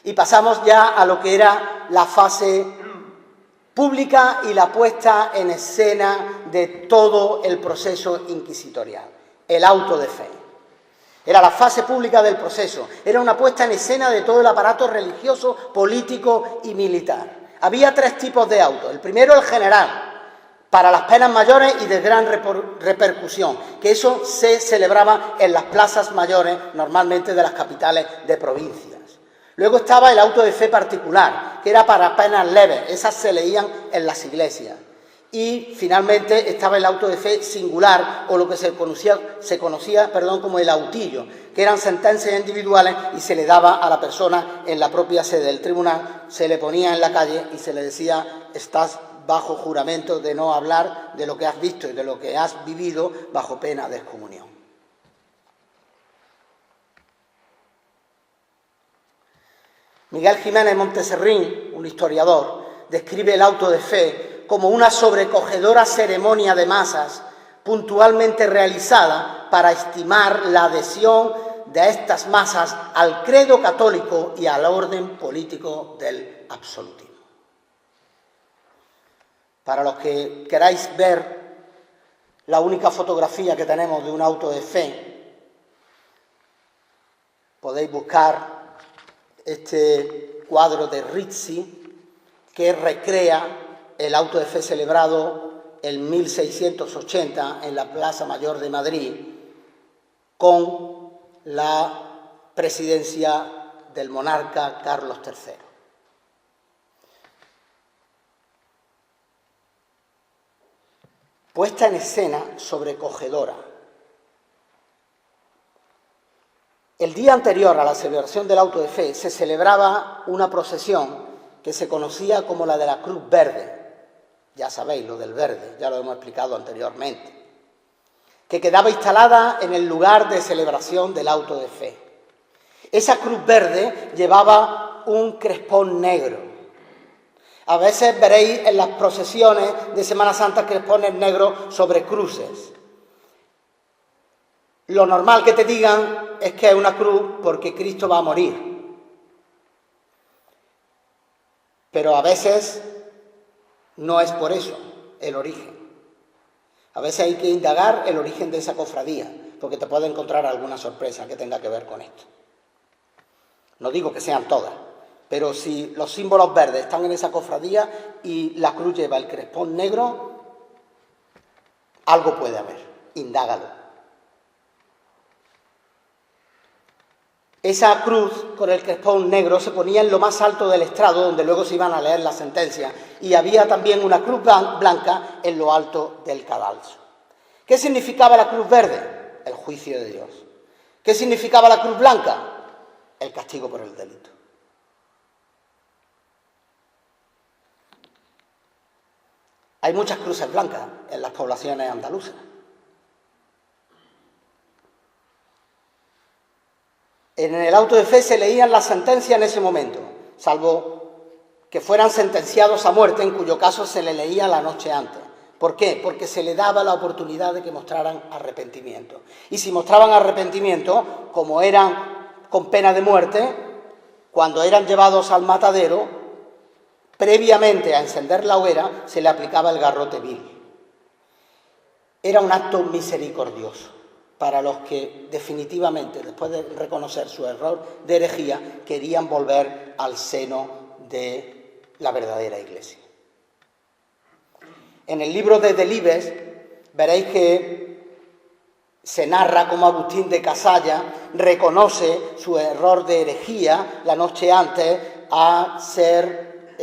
Y pasamos ya a lo que era la fase pública y la puesta en escena de todo el proceso inquisitorial, el auto de fe. Era la fase pública del proceso, era una puesta en escena de todo el aparato religioso, político y militar. Había tres tipos de autos. El primero, el general, para las penas mayores y de gran repercusión, que eso se celebraba en las plazas mayores, normalmente de las capitales de provincias. Luego estaba el auto de fe particular, que era para penas leves, esas se leían en las iglesias. Y finalmente estaba el auto de fe singular, o lo que se conocía como el autillo, que eran sentencias individuales y se le daba a la persona en la propia sede del tribunal, se le ponía en la calle y se le decía: estás bajo juramento de no hablar de lo que has visto y de lo que has vivido bajo pena de excomunión. Miguel Jiménez Monteserrín, un historiador, describe el auto de fe como una sobrecogedora ceremonia de masas puntualmente realizada para estimar la adhesión de estas masas al credo católico y al orden político del absolutismo. Para los que queráis ver la única fotografía que tenemos de un auto de fe, podéis buscar este cuadro de Rizzi, que recrea el auto de fe celebrado en 1680 en la Plaza Mayor de Madrid, con la presidencia del monarca Carlos III. Puesta en escena sobrecogedora. El día anterior a la celebración del auto de fe se celebraba una procesión que se conocía como la de la Cruz Verde. Ya sabéis, lo del verde, ya lo hemos explicado anteriormente, que quedaba instalada en el lugar de celebración del auto de fe. Esa cruz verde llevaba un crespón negro. A veces veréis en las procesiones de Semana Santa crespones negros sobre cruces. Lo normal que te digan es que es una cruz porque Cristo va a morir. Pero a veces no es por eso el origen. A veces hay que indagar el origen de esa cofradía, porque te puede encontrar alguna sorpresa que tenga que ver con esto. No digo que sean todas, pero si los símbolos verdes están en esa cofradía y la cruz lleva el crespón negro, algo puede haber, indágalo. Esa cruz con el crespón negro se ponía en lo más alto del estrado, donde luego se iban a leer las sentencias, y había también una cruz blanca en lo alto del cadalso. ¿Qué significaba la cruz verde? El juicio de Dios. ¿Qué significaba la cruz blanca? El castigo por el delito. Hay muchas cruces blancas en las poblaciones andaluzas. En el auto de fe se leían las sentencias en ese momento, salvo que fueran sentenciados a muerte, en cuyo caso se le leía la noche antes. ¿Por qué? Porque se le daba la oportunidad de que mostraran arrepentimiento. Y si mostraban arrepentimiento, como eran con pena de muerte, cuando eran llevados al matadero, previamente a encender la hoguera, se le aplicaba el garrote vil. Era un acto misericordioso para los que definitivamente, después de reconocer su error de herejía, querían volver al seno de la verdadera Iglesia. En el libro de Delibes veréis que se narra cómo Agustín de Casalla reconoce su error de herejía la noche antes a ser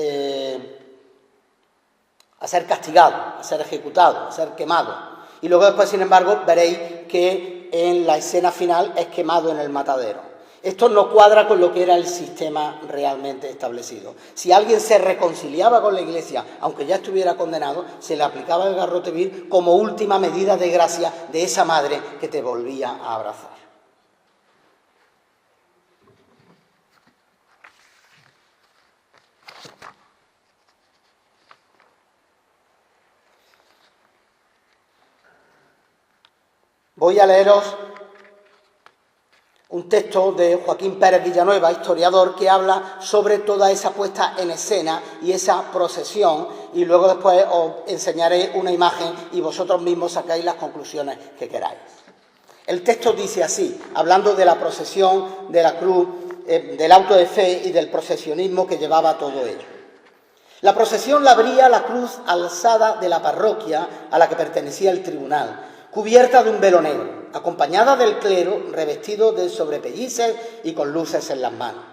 castigado, a ser ejecutado, a ser quemado. Y luego después, sin embargo, veréis que en la escena final es quemado en el matadero. Esto no cuadra con lo que era el sistema realmente establecido. Si alguien se reconciliaba con la Iglesia, aunque ya estuviera condenado, se le aplicaba el garrote vil como última medida de gracia de esa madre que te volvía a abrazar. Voy a leeros un texto de Joaquín Pérez Villanueva, historiador, que habla sobre toda esa puesta en escena y esa procesión, y luego después os enseñaré una imagen y vosotros mismos sacáis las conclusiones que queráis. El texto dice así, hablando de la procesión de la cruz, del auto de fe y del procesionismo que llevaba todo ello. La procesión la abría la cruz alzada de la parroquia a la que pertenecía el tribunal, cubierta de un velo negro, acompañada del clero revestido de sobrepellices y con luces en las manos.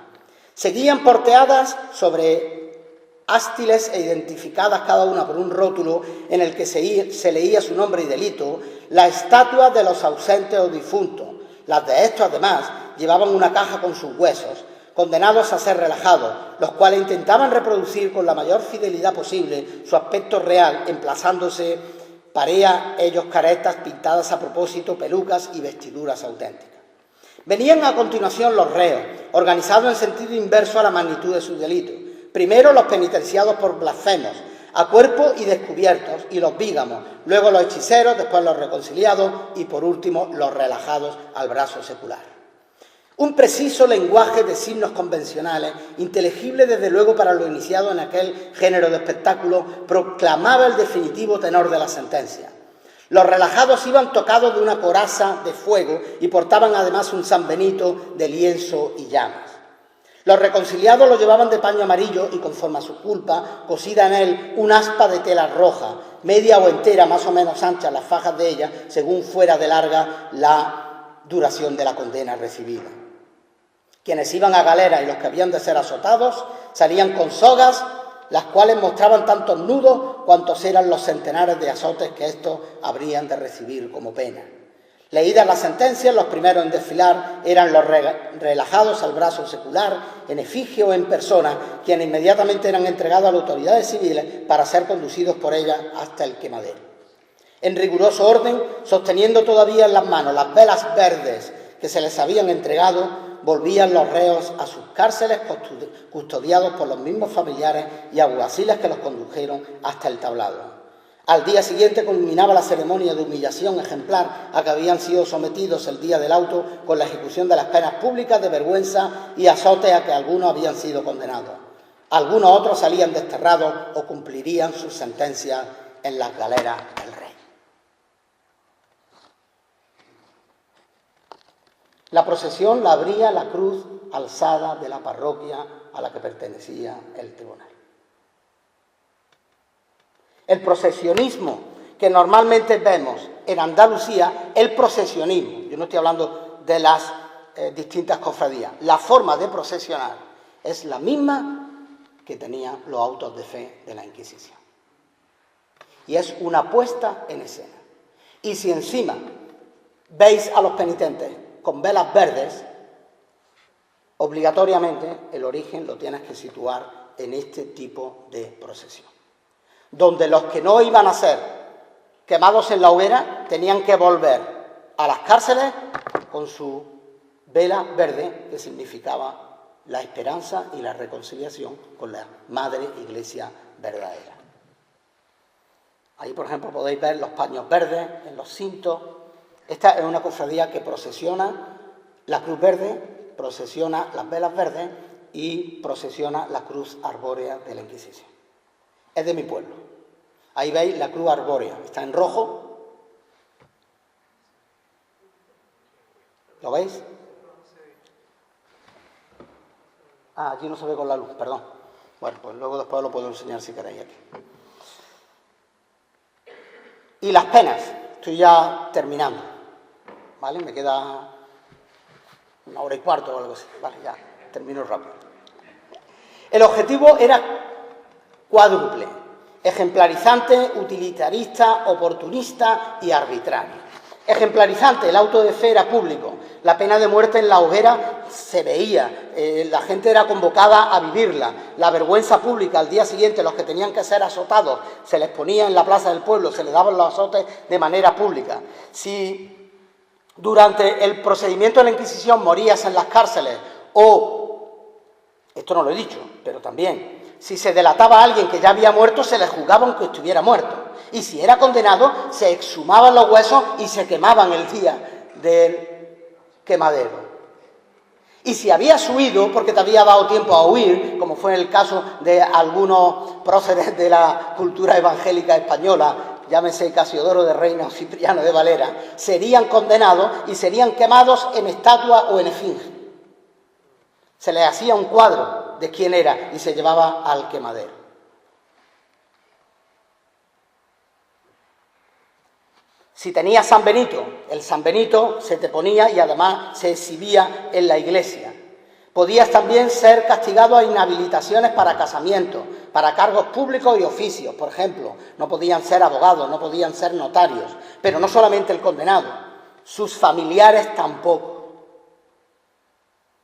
Seguían porteadas sobre ástiles e identificadas cada una por un rótulo en el que se leía su nombre y delito, las estatuas de los ausentes o difuntos. Las de estos, además, llevaban una caja con sus huesos, condenados a ser relajados, los cuales intentaban reproducir con la mayor fidelidad posible su aspecto real, emplazándose parea ellos caretas pintadas a propósito, pelucas y vestiduras auténticas. Venían a continuación los reos, organizados en sentido inverso a la magnitud de sus delitos. Primero los penitenciados por blasfemos, a cuerpo y descubiertos, y los bígamos, luego los hechiceros, después los reconciliados y por último los relajados al brazo secular. Un preciso lenguaje de signos convencionales, inteligible desde luego para los iniciados en aquel género de espectáculo, proclamaba el definitivo tenor de la sentencia. Los relajados iban tocados de una coraza de fuego y portaban además un San Benito de lienzo y llamas. Los reconciliados lo llevaban de paño amarillo y, conforme a su culpa, cosida en él un aspa de tela roja, media o entera, más o menos ancha las fajas de ella, según fuera de larga la duración de la condena recibida. Quienes iban a galera y los que habían de ser azotados salían con sogas, las cuales mostraban tantos nudos cuantos eran los centenares de azotes que estos habrían de recibir como pena. Leídas las sentencias, los primeros en desfilar eran los relajados al brazo secular, en efigie o en persona, quienes inmediatamente eran entregados a las autoridades civiles para ser conducidos por ellas hasta el quemadero. En riguroso orden, sosteniendo todavía en las manos las velas verdes que se les habían entregado, volvían los reos a sus cárceles custodiados por los mismos familiares y alguaciles que los condujeron hasta el tablado. Al día siguiente culminaba la ceremonia de humillación ejemplar a que habían sido sometidos el día del auto con la ejecución de las penas públicas de vergüenza y azote a que algunos habían sido condenados. Algunos otros salían desterrados o cumplirían sus sentencias en las galeras del rey. La procesión la abría la cruz alzada de la parroquia a la que pertenecía el tribunal. El procesionismo que normalmente vemos en Andalucía, el procesionismo, yo no estoy hablando de las distintas cofradías, la forma de procesionar es la misma que tenían los autos de fe de la Inquisición. Y es una puesta en escena. Y si encima veis a los penitentes con velas verdes, obligatoriamente el origen lo tienes que situar en este tipo de procesión, donde los que no iban a ser quemados en la hoguera tenían que volver a las cárceles con su vela verde, que significaba la esperanza y la reconciliación con la Madre Iglesia verdadera. Ahí, por ejemplo, podéis ver los paños verdes en los cintos. Esta es una cofradía que procesiona la cruz verde, procesiona las velas verdes y procesiona la cruz arbórea de la Inquisición. Es de mi pueblo. Ahí veis la cruz arbórea, está en rojo. ¿Lo veis? Ah, aquí no se ve con la luz, perdón. Bueno, pues luego después lo puedo enseñar si queréis aquí. Y las penas, estoy ya terminando. ¿Vale? Me queda 1 hora y cuarto o algo así. Vale, ya, termino rápido. El objetivo era cuádruple: ejemplarizante, utilitarista, oportunista y arbitrario. Ejemplarizante, el auto de fe era público, la pena de muerte en la hoguera se veía, la gente era convocada a vivirla, la vergüenza pública al día siguiente, los que tenían que ser azotados, se les ponía en la plaza del pueblo, se les daban los azotes de manera pública. Si durante el procedimiento de la Inquisición morías en las cárceles o, esto no lo he dicho, pero también, si se delataba a alguien que ya había muerto, se le juzgaba aunque estuviera muerto. Y si era condenado, se exhumaban los huesos y se quemaban el día del quemadero. Y si habías huido, porque te había dado tiempo a huir, como fue el caso de algunos próceres de la cultura evangélica española, llámese Casiodoro de Reina o Cipriano de Valera, serían condenados y serían quemados en estatua o en esfinge. Se les hacía un cuadro de quién era y se llevaba al quemadero. Si tenías San Benito, el San Benito se te ponía y además se exhibía en la iglesia. Podías también ser castigado a inhabilitaciones para casamientos, para cargos públicos y oficios, por ejemplo. No podían ser abogados, no podían ser notarios, pero no solamente el condenado, sus familiares tampoco.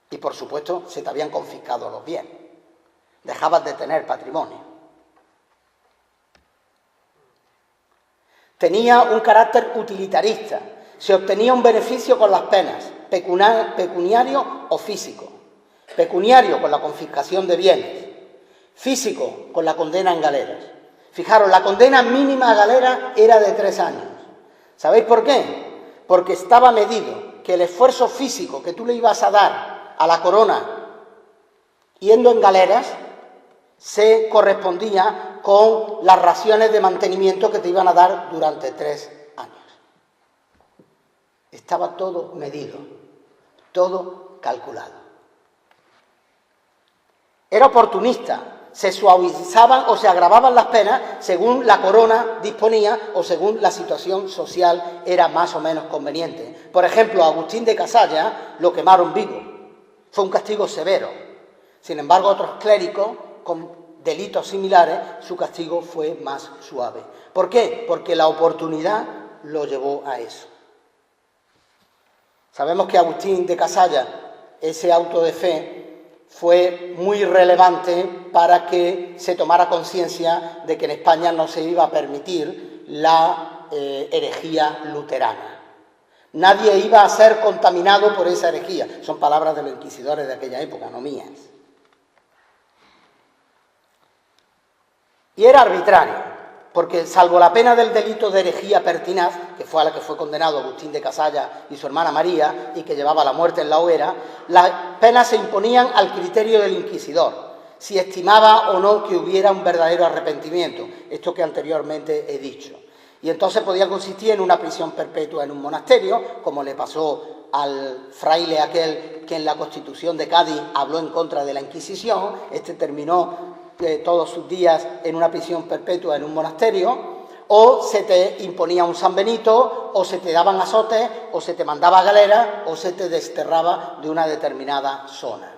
Y por supuesto se te habían confiscado los bienes, dejabas de tener patrimonio. Tenía un carácter utilitarista, se obtenía un beneficio con las penas, pecuniario o físico. Pecuniario con la confiscación de bienes, físico con la condena en galeras. Fijaros, la condena mínima a galera era de 3 años. ¿Sabéis por qué? Porque estaba medido que el esfuerzo físico que tú le ibas a dar a la corona yendo en galeras se correspondía con las raciones de mantenimiento que te iban a dar durante 3 años. Estaba todo medido, todo calculado. Era oportunista, se suavizaban o se agravaban las penas según la corona disponía o según la situación social era más o menos conveniente. Por ejemplo, a Agustín de Casalla lo quemaron vivo, fue un castigo severo. Sin embargo, otros clérigos con delitos similares, su castigo fue más suave. ¿Por qué? Porque la oportunidad lo llevó a eso. Sabemos que Agustín de Casalla, ese auto de fe, fue muy relevante para que se tomara conciencia de que en España no se iba a permitir la herejía luterana. Nadie iba a ser contaminado por esa herejía. Son palabras de los inquisidores de aquella época, no mías. Y era arbitrario, porque salvo la pena del delito de herejía pertinaz, que fue a la que fue condenado Agustín de Casalla y su hermana María, y que llevaba la muerte en la hoguera, las penas se imponían al criterio del inquisidor, si estimaba o no que hubiera un verdadero arrepentimiento, esto que anteriormente he dicho. Y entonces podía consistir en una prisión perpetua en un monasterio, como le pasó al fraile aquel que en la Constitución de Cádiz habló en contra de la Inquisición. Este terminó todos sus días en una prisión perpetua en un monasterio, o se te imponía un San Benito, o se te daban azotes, o se te mandaba a galera, o se te desterraba de una determinada zona.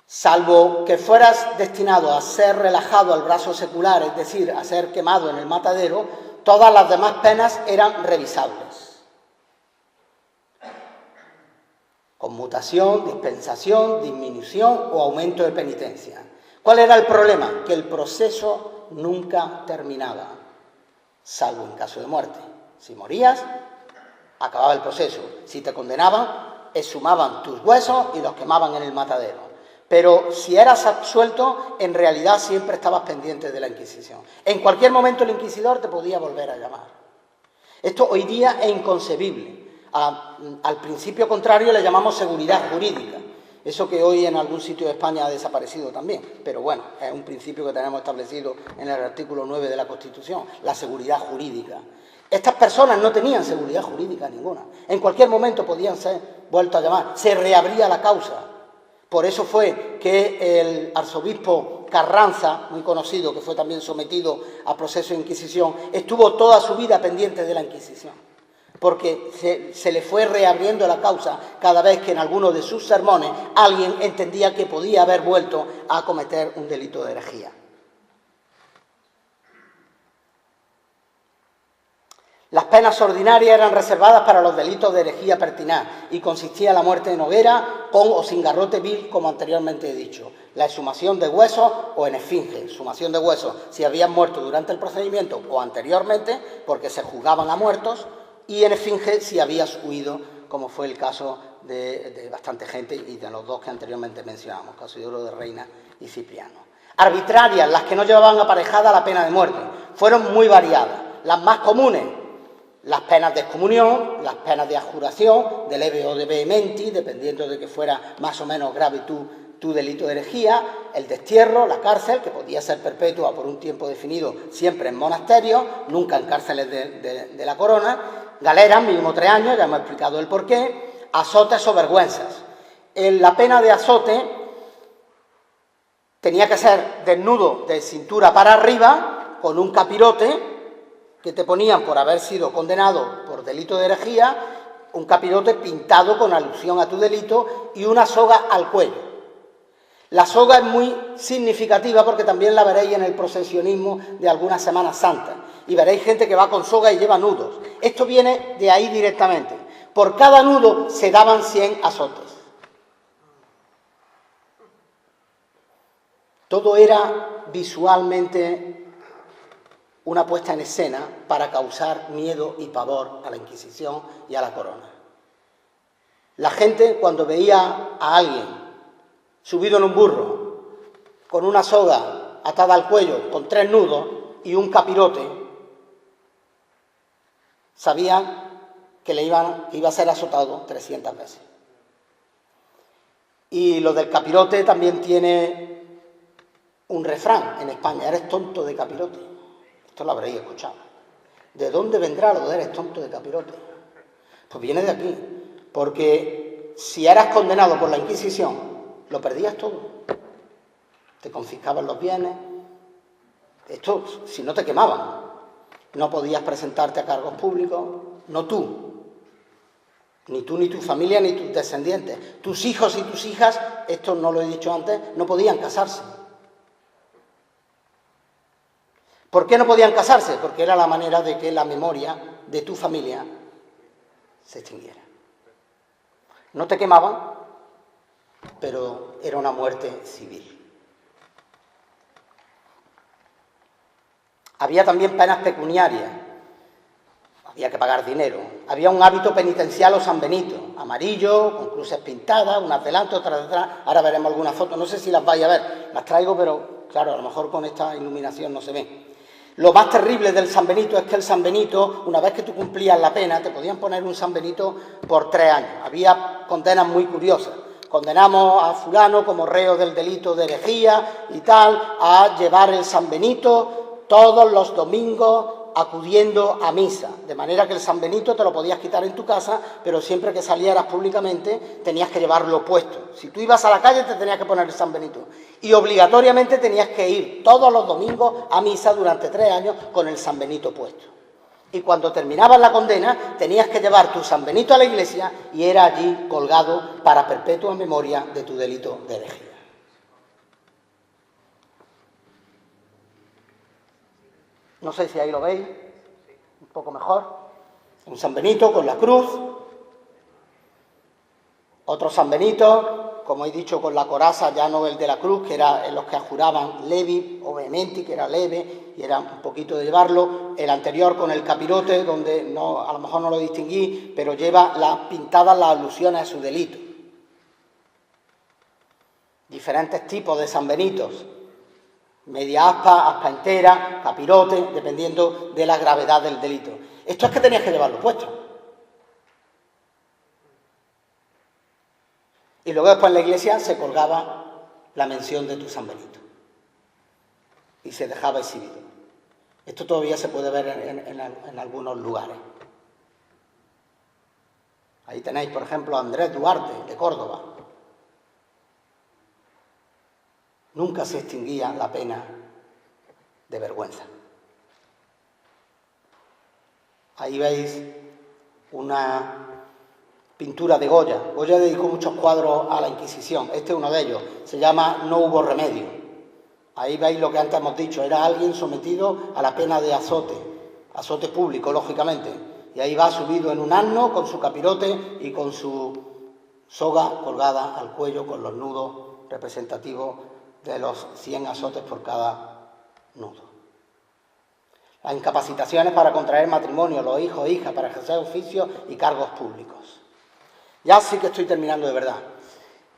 Salvo que fueras destinado a ser relajado al brazo secular, es decir, a ser quemado en el matadero, todas las demás penas eran revisables. Conmutación, dispensación, disminución o aumento de penitencia. ¿Cuál era el problema? Que el proceso nunca terminaba, salvo en caso de muerte. Si morías, acababa el proceso. Si te condenaban, exhumaban tus huesos y los quemaban en el matadero. Pero si eras absuelto, en realidad siempre estabas pendiente de la Inquisición. En cualquier momento el inquisidor te podía volver a llamar. Esto hoy día es inconcebible. Al principio contrario le llamamos seguridad jurídica. Eso que hoy en algún sitio de España ha desaparecido también. Pero bueno, es un principio que tenemos establecido en el artículo 9 de la Constitución, la seguridad jurídica. Estas personas no tenían seguridad jurídica ninguna. En cualquier momento podían ser vueltos a llamar. Se reabría la causa. Por eso fue que el arzobispo Carranza, muy conocido, que fue también sometido a proceso de Inquisición, estuvo toda su vida pendiente de la Inquisición, porque se le fue reabriendo la causa cada vez que en alguno de sus sermones alguien entendía que podía haber vuelto a cometer un delito de herejía. Las penas ordinarias eran reservadas para los delitos de herejía pertinaz y consistía en la muerte en hoguera, con o sin garrote vil, como anteriormente he dicho, la exhumación de huesos o en esfinge, exhumación de huesos si habían muerto durante el procedimiento o anteriormente, porque se juzgaban a muertos, y en esfinge si habías huido, como fue el caso de bastante gente y de los dos que anteriormente mencionamos, Casiodoro de Reina y Cipriano. Arbitrarias, las que no llevaban aparejada la pena de muerte, fueron muy variadas. Las más comunes: las penas de excomunión, las penas de abjuración, de leve o de vehementi, dependiendo de que fuera más o menos grave tu delito de herejía, el destierro, la cárcel, que podía ser perpetua por un tiempo definido, siempre en monasterios, nunca en cárceles de la corona, galeras, mínimo 3 años, ya hemos explicado el porqué, azotes o vergüenzas. La pena de azote tenía que ser desnudo de cintura para arriba, con un capirote que te ponían por haber sido condenado por delito de herejía, un capirote pintado con alusión a tu delito y una soga al cuello. La soga es muy significativa porque también la veréis en el procesionismo de algunas Semanas Santas y veréis gente que va con soga y lleva nudos. Esto viene de ahí directamente. Por cada nudo se daban 100 azotes. Todo era visualmente una puesta en escena para causar miedo y pavor a la Inquisición y a la corona. La gente, cuando veía a alguien subido en un burro, con una soga atada al cuello, con 3 nudos y un capirote, sabía que iba a ser azotado 300 veces. Y lo del capirote también tiene un refrán en España: eres tonto de capirote. Esto lo habréis escuchado. ¿De dónde vendrá lo de eres tonto de capirote? Pues viene de aquí, porque si eras condenado por la Inquisición, lo perdías todo. Te confiscaban los bienes. Esto, si no te quemaban, no podías presentarte a cargos públicos, no tú, ni tu familia, ni tus descendientes. Tus hijos y tus hijas, esto no lo he dicho antes, no podían casarse. ¿Por qué no podían casarse? Porque era la manera de que la memoria de tu familia se extinguiera. No te quemaban, pero era una muerte civil. Había también penas pecuniarias. Había que pagar dinero. Había un hábito penitencial o San Benito, amarillo, con cruces pintadas, unas delante, otras detrás. Ahora veremos algunas fotos, no sé si las vais a ver, las traigo, pero claro, a lo mejor con esta iluminación no se ven. Lo más terrible del San Benito es que el San Benito, una vez que tú cumplías la pena, te podían poner un San Benito por 3 años. Había condenas muy curiosas. Condenamos a fulano como reo del delito de herejía y tal, a llevar el San Benito todos los domingos acudiendo a misa, de manera que el San Benito te lo podías quitar en tu casa, pero siempre que salieras públicamente tenías que llevarlo puesto. Si tú ibas a la calle te tenías que poner el San Benito y obligatoriamente tenías que ir todos los domingos a misa durante 3 años con el San Benito puesto. Y cuando terminabas la condena tenías que llevar tu San Benito a la iglesia y era allí colgado para perpetua memoria de tu delito de herejía. No sé si ahí lo veis, un poco mejor. Un San Benito con la cruz. Otro San Benito, como he dicho, con la coraza, ya no el de la cruz, que era en los que juraban levi o vehementi, que era leve, y era un poquito de llevarlo. El anterior con el capirote, donde no, a lo mejor no lo distinguí, pero lleva pintadas las alusiones a su delito. Diferentes tipos de San Benitos. Media aspa, aspa entera, capirote, dependiendo de la gravedad del delito. Esto es que tenías que llevarlo puesto. Y luego después en la iglesia se colgaba la mención de tu San Benito. Y se dejaba exhibido. Esto todavía se puede ver en algunos lugares. Ahí tenéis, por ejemplo, a Andrés Duarte, de Córdoba. Nunca se extinguía la pena de vergüenza. Ahí veis una pintura de Goya. Goya dedicó muchos cuadros a la Inquisición. Este es uno de ellos. Se llama No hubo remedio. Ahí veis lo que antes hemos dicho. Era alguien sometido a la pena de azote. Azote público, lógicamente. Y ahí va subido en un asno con su capirote y con su soga colgada al cuello con los nudos representativos de los 100 azotes por cada nudo. Las incapacitaciones para contraer matrimonio, los hijos e hijas para ejercer oficios y cargos públicos. Ya sí que estoy terminando de verdad.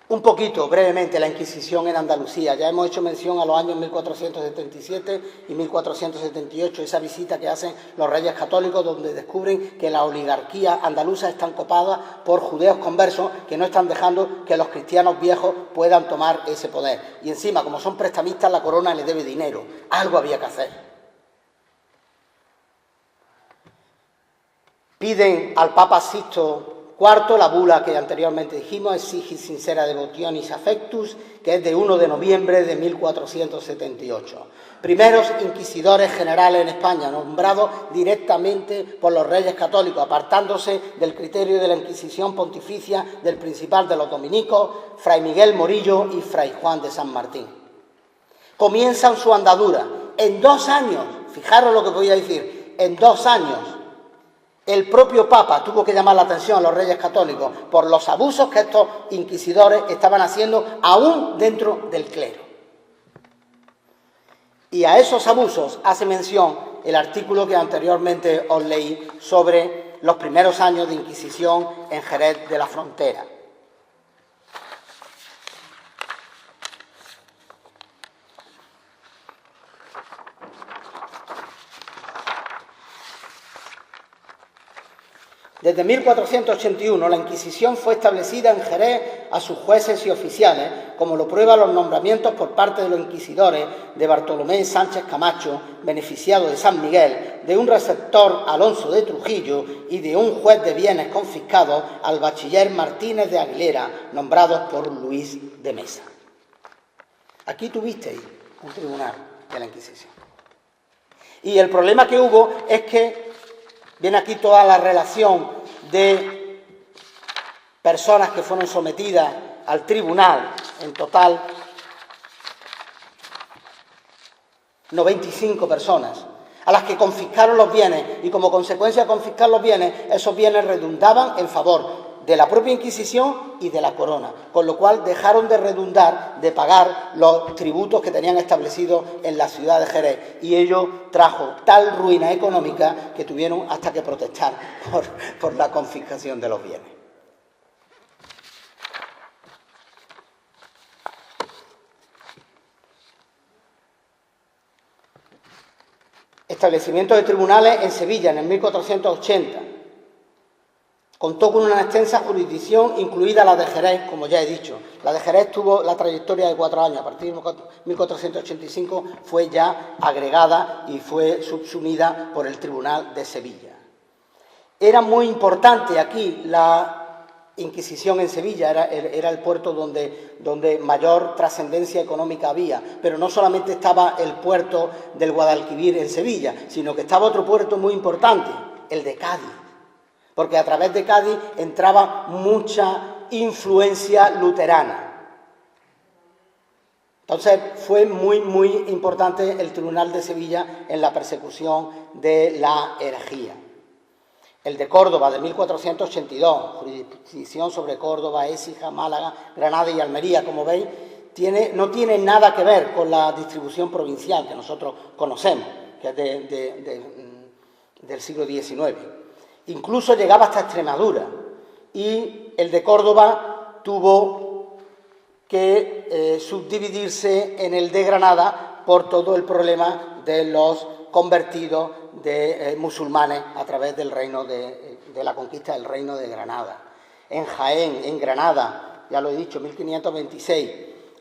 Un poquito, brevemente, la Inquisición en Andalucía. Ya hemos hecho mención a los años 1477 y 1478, esa visita que hacen los reyes católicos, donde descubren que las oligarquías andaluzas están copadas por judeos conversos que no están dejando que los cristianos viejos puedan tomar ese poder. Y encima, como son prestamistas, la corona les debe dinero. Algo había que hacer. Piden al Papa Sixto Cuarto, la bula que anteriormente dijimos, Exigi sincera devotionis affectus, que es de 1 de noviembre de 1478. Primeros inquisidores generales en España, nombrados directamente por los reyes católicos, apartándose del criterio de la Inquisición pontificia del principal de los dominicos, Fray Miguel Morillo y Fray Juan de San Martín. Comienzan su andadura. En 2 años, fijaros lo que voy a decir, en 2 años, el propio Papa tuvo que llamar la atención a los reyes católicos por los abusos que estos inquisidores estaban haciendo aún dentro del clero. Y a esos abusos hace mención el artículo que anteriormente os leí sobre los primeros años de Inquisición en Jerez de la Frontera. Desde 1481 la Inquisición fue establecida en Jerez a sus jueces y oficiales, como lo prueban los nombramientos por parte de los inquisidores de Bartolomé Sánchez Camacho, beneficiado de San Miguel, de un receptor Alonso de Trujillo y de un juez de bienes confiscados al bachiller Martínez de Aguilera, nombrados por Luis de Mesa. Aquí tuvisteis un tribunal de la Inquisición. Y el problema que hubo es que viene aquí toda la relación de personas que fueron sometidas al tribunal, en total 95 personas, a las que confiscaron los bienes y como consecuencia de confiscar los bienes, esos bienes redundaban en favor de la propia Inquisición y de la corona, con lo cual dejaron de redundar, de pagar los tributos que tenían establecidos en la ciudad de Jerez, y ello trajo tal ruina económica que tuvieron hasta que protestar por la confiscación de los bienes. Establecimiento de tribunales en Sevilla en el 1480. Contó con una extensa jurisdicción, incluida la de Jerez, como ya he dicho. La de Jerez tuvo la trayectoria de 4 años. A partir de 1485 fue ya agregada y fue subsumida por el Tribunal de Sevilla. Era muy importante aquí la Inquisición en Sevilla, era el puerto donde mayor trascendencia económica había. Pero no solamente estaba el puerto del Guadalquivir en Sevilla, sino que estaba otro puerto muy importante, el de Cádiz. Porque a través de Cádiz entraba mucha influencia luterana. Entonces fue muy importante el Tribunal de Sevilla en la persecución de la herejía. El de Córdoba, de 1482, jurisdicción sobre Córdoba, Écija, Málaga, Granada y Almería, como veis, no tiene nada que ver con la distribución provincial que nosotros conocemos, que es del siglo XIX. Incluso llegaba hasta Extremadura, y el de Córdoba tuvo que subdividirse en el de Granada por todo el problema de los convertidos de musulmanes a través del reino de la conquista del reino de Granada. En Jaén, en Granada, ya lo he dicho, 1526,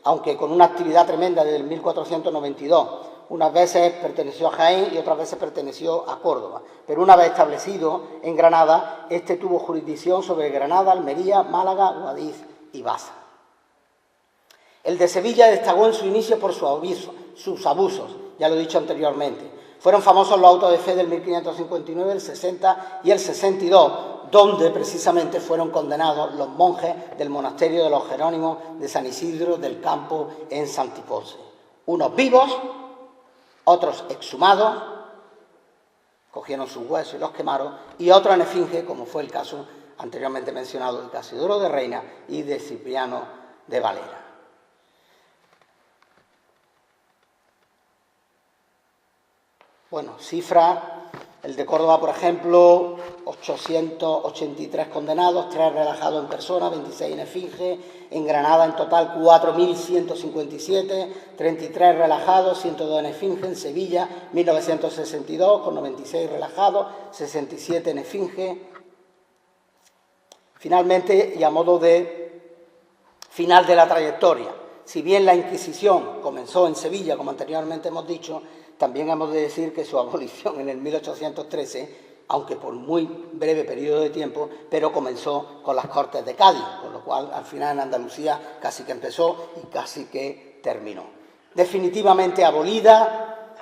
aunque con una actividad tremenda desde el 1492, unas veces perteneció a Jaén y otras veces perteneció a Córdoba. Pero una vez establecido en Granada, este tuvo jurisdicción sobre Granada, Almería, Málaga, Guadix y Baza. El de Sevilla destacó en su inicio por sus abusos, ya lo he dicho anteriormente. Fueron famosos los autos de fe del 1559, el 60 y el 62, donde precisamente fueron condenados los monjes del monasterio de los Jerónimos de San Isidro del Campo en Santiponce. Unos vivos, otros exhumados, cogieron sus huesos y los quemaron, y otros en esfinge, como fue el caso anteriormente mencionado de Casidoro de Reina y de Cipriano de Valera. Bueno, cifra, el de Córdoba, por ejemplo, 883 condenados, 3 relajados en persona, 26 en esfinge. En Granada, en total, 4.157, 33 relajados, 102 en esfinge. En Sevilla, 1962, con 96 relajados, 67 en esfinge. Finalmente, y a modo de final de la trayectoria, si bien la Inquisición comenzó en Sevilla, como anteriormente hemos dicho, también hemos de decir que su abolición en el 1813 aunque por muy breve periodo de tiempo, pero comenzó con las Cortes de Cádiz, con lo cual al final en Andalucía casi que empezó y casi que terminó. Definitivamente abolida,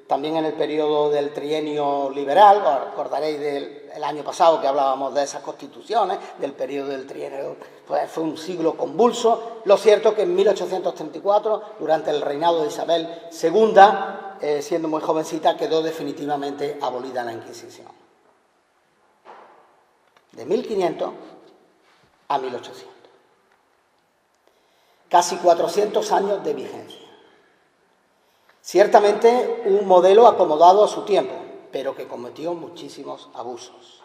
también en el periodo del trienio liberal, os acordaréis del año pasado que hablábamos de esas constituciones, del periodo del trienio, pues fue un siglo convulso. Lo cierto es que en 1834, durante el reinado de Isabel II, siendo muy jovencita, quedó definitivamente abolida la Inquisición. De 1500 a 1800. Casi 400 años de vigencia. Ciertamente un modelo acomodado a su tiempo, pero que cometió muchísimos abusos.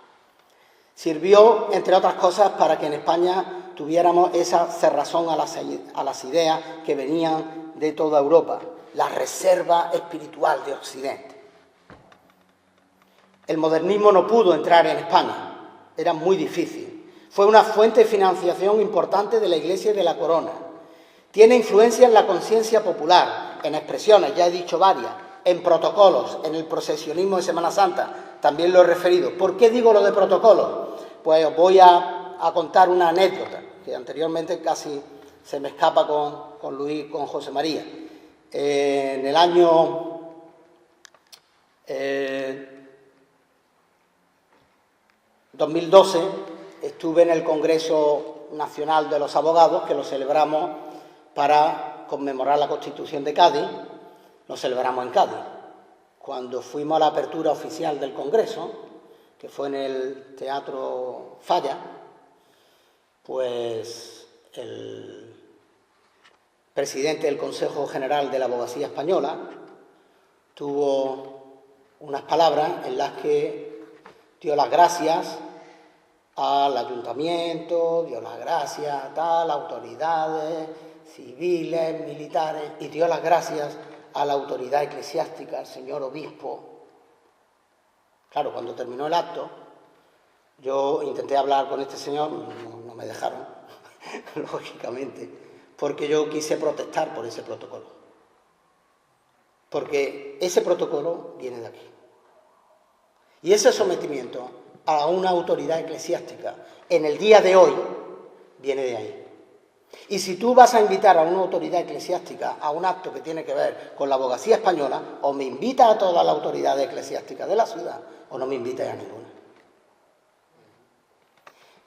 Sirvió, entre otras cosas, para que en España tuviéramos esa cerrazón a las ideas que venían de toda Europa, la reserva espiritual de Occidente. El modernismo no pudo entrar en España, era muy difícil. Fue una fuente de financiación importante de la Iglesia y de la Corona. Tiene influencia en la conciencia popular, en expresiones, ya he dicho varias, en protocolos, en el procesionismo de Semana Santa, también lo he referido. ¿Por qué digo lo de protocolos? Pues os voy a contar una anécdota, que anteriormente casi se me escapa con José María. En el año 2012 estuve en el Congreso Nacional de los Abogados, que lo celebramos para conmemorar la Constitución de Cádiz. Lo celebramos en Cádiz. Cuando fuimos a la apertura oficial del Congreso, que fue en el Teatro Falla, pues el presidente del Consejo General de la Abogacía Española tuvo unas palabras en las que dio las gracias al ayuntamiento, dio las gracias a tal, autoridades civiles, militares, y dio las gracias a la autoridad eclesiástica, al señor obispo. Claro, cuando terminó el acto, yo intenté hablar con este señor, no me dejaron, lógicamente, porque yo quise protestar por ese protocolo. Porque ese protocolo viene de aquí. Y ese sometimiento a una autoridad eclesiástica en el día de hoy viene de ahí. Y si tú vas a invitar a una autoridad eclesiástica a un acto que tiene que ver con la abogacía española, o me invitas a toda la autoridad eclesiástica de la ciudad, o no me invitas a ninguna.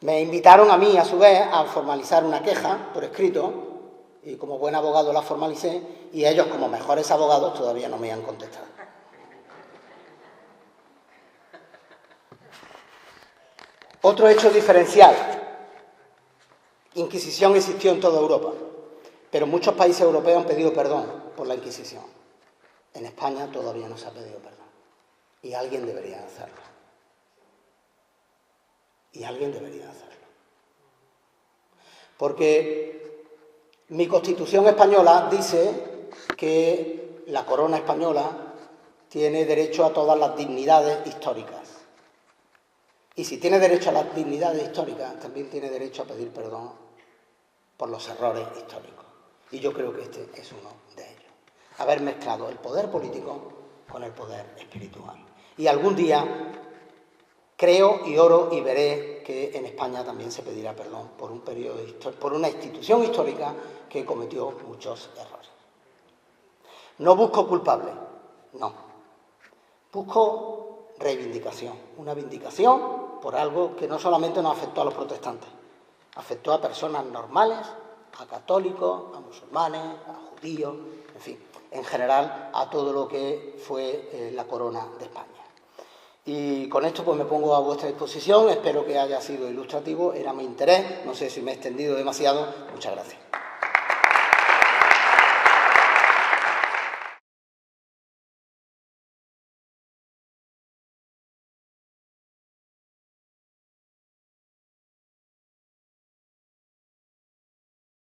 Me invitaron a mí, a su vez, a formalizar una queja por escrito, y como buen abogado la formalicé, y ellos, como mejores abogados, todavía no me han contestado. Otro hecho diferencial. Inquisición existió en toda Europa, pero muchos países europeos han pedido perdón por la Inquisición. En España todavía no se ha pedido perdón. Y alguien debería hacerlo. Y alguien debería hacerlo. Porque mi Constitución española dice que la corona española tiene derecho a todas las dignidades históricas. Y si tiene derecho a las dignidades históricas, también tiene derecho a pedir perdón por los errores históricos. Y yo creo que este es uno de ellos. Haber mezclado el poder político con el poder espiritual. Y algún día creo y oro y veré que en España también se pedirá perdón por un periodo por una institución histórica que cometió muchos errores. No busco culpables, no. Busco reivindicación, una vindicación por algo que no solamente nos afectó a los protestantes, afectó a personas normales, a católicos, a musulmanes, a judíos, en fin, en general a todo lo que fue la corona de España. Y con esto pues me pongo a vuestra disposición, espero que haya sido ilustrativo, era mi interés, no sé si me he extendido demasiado, muchas gracias.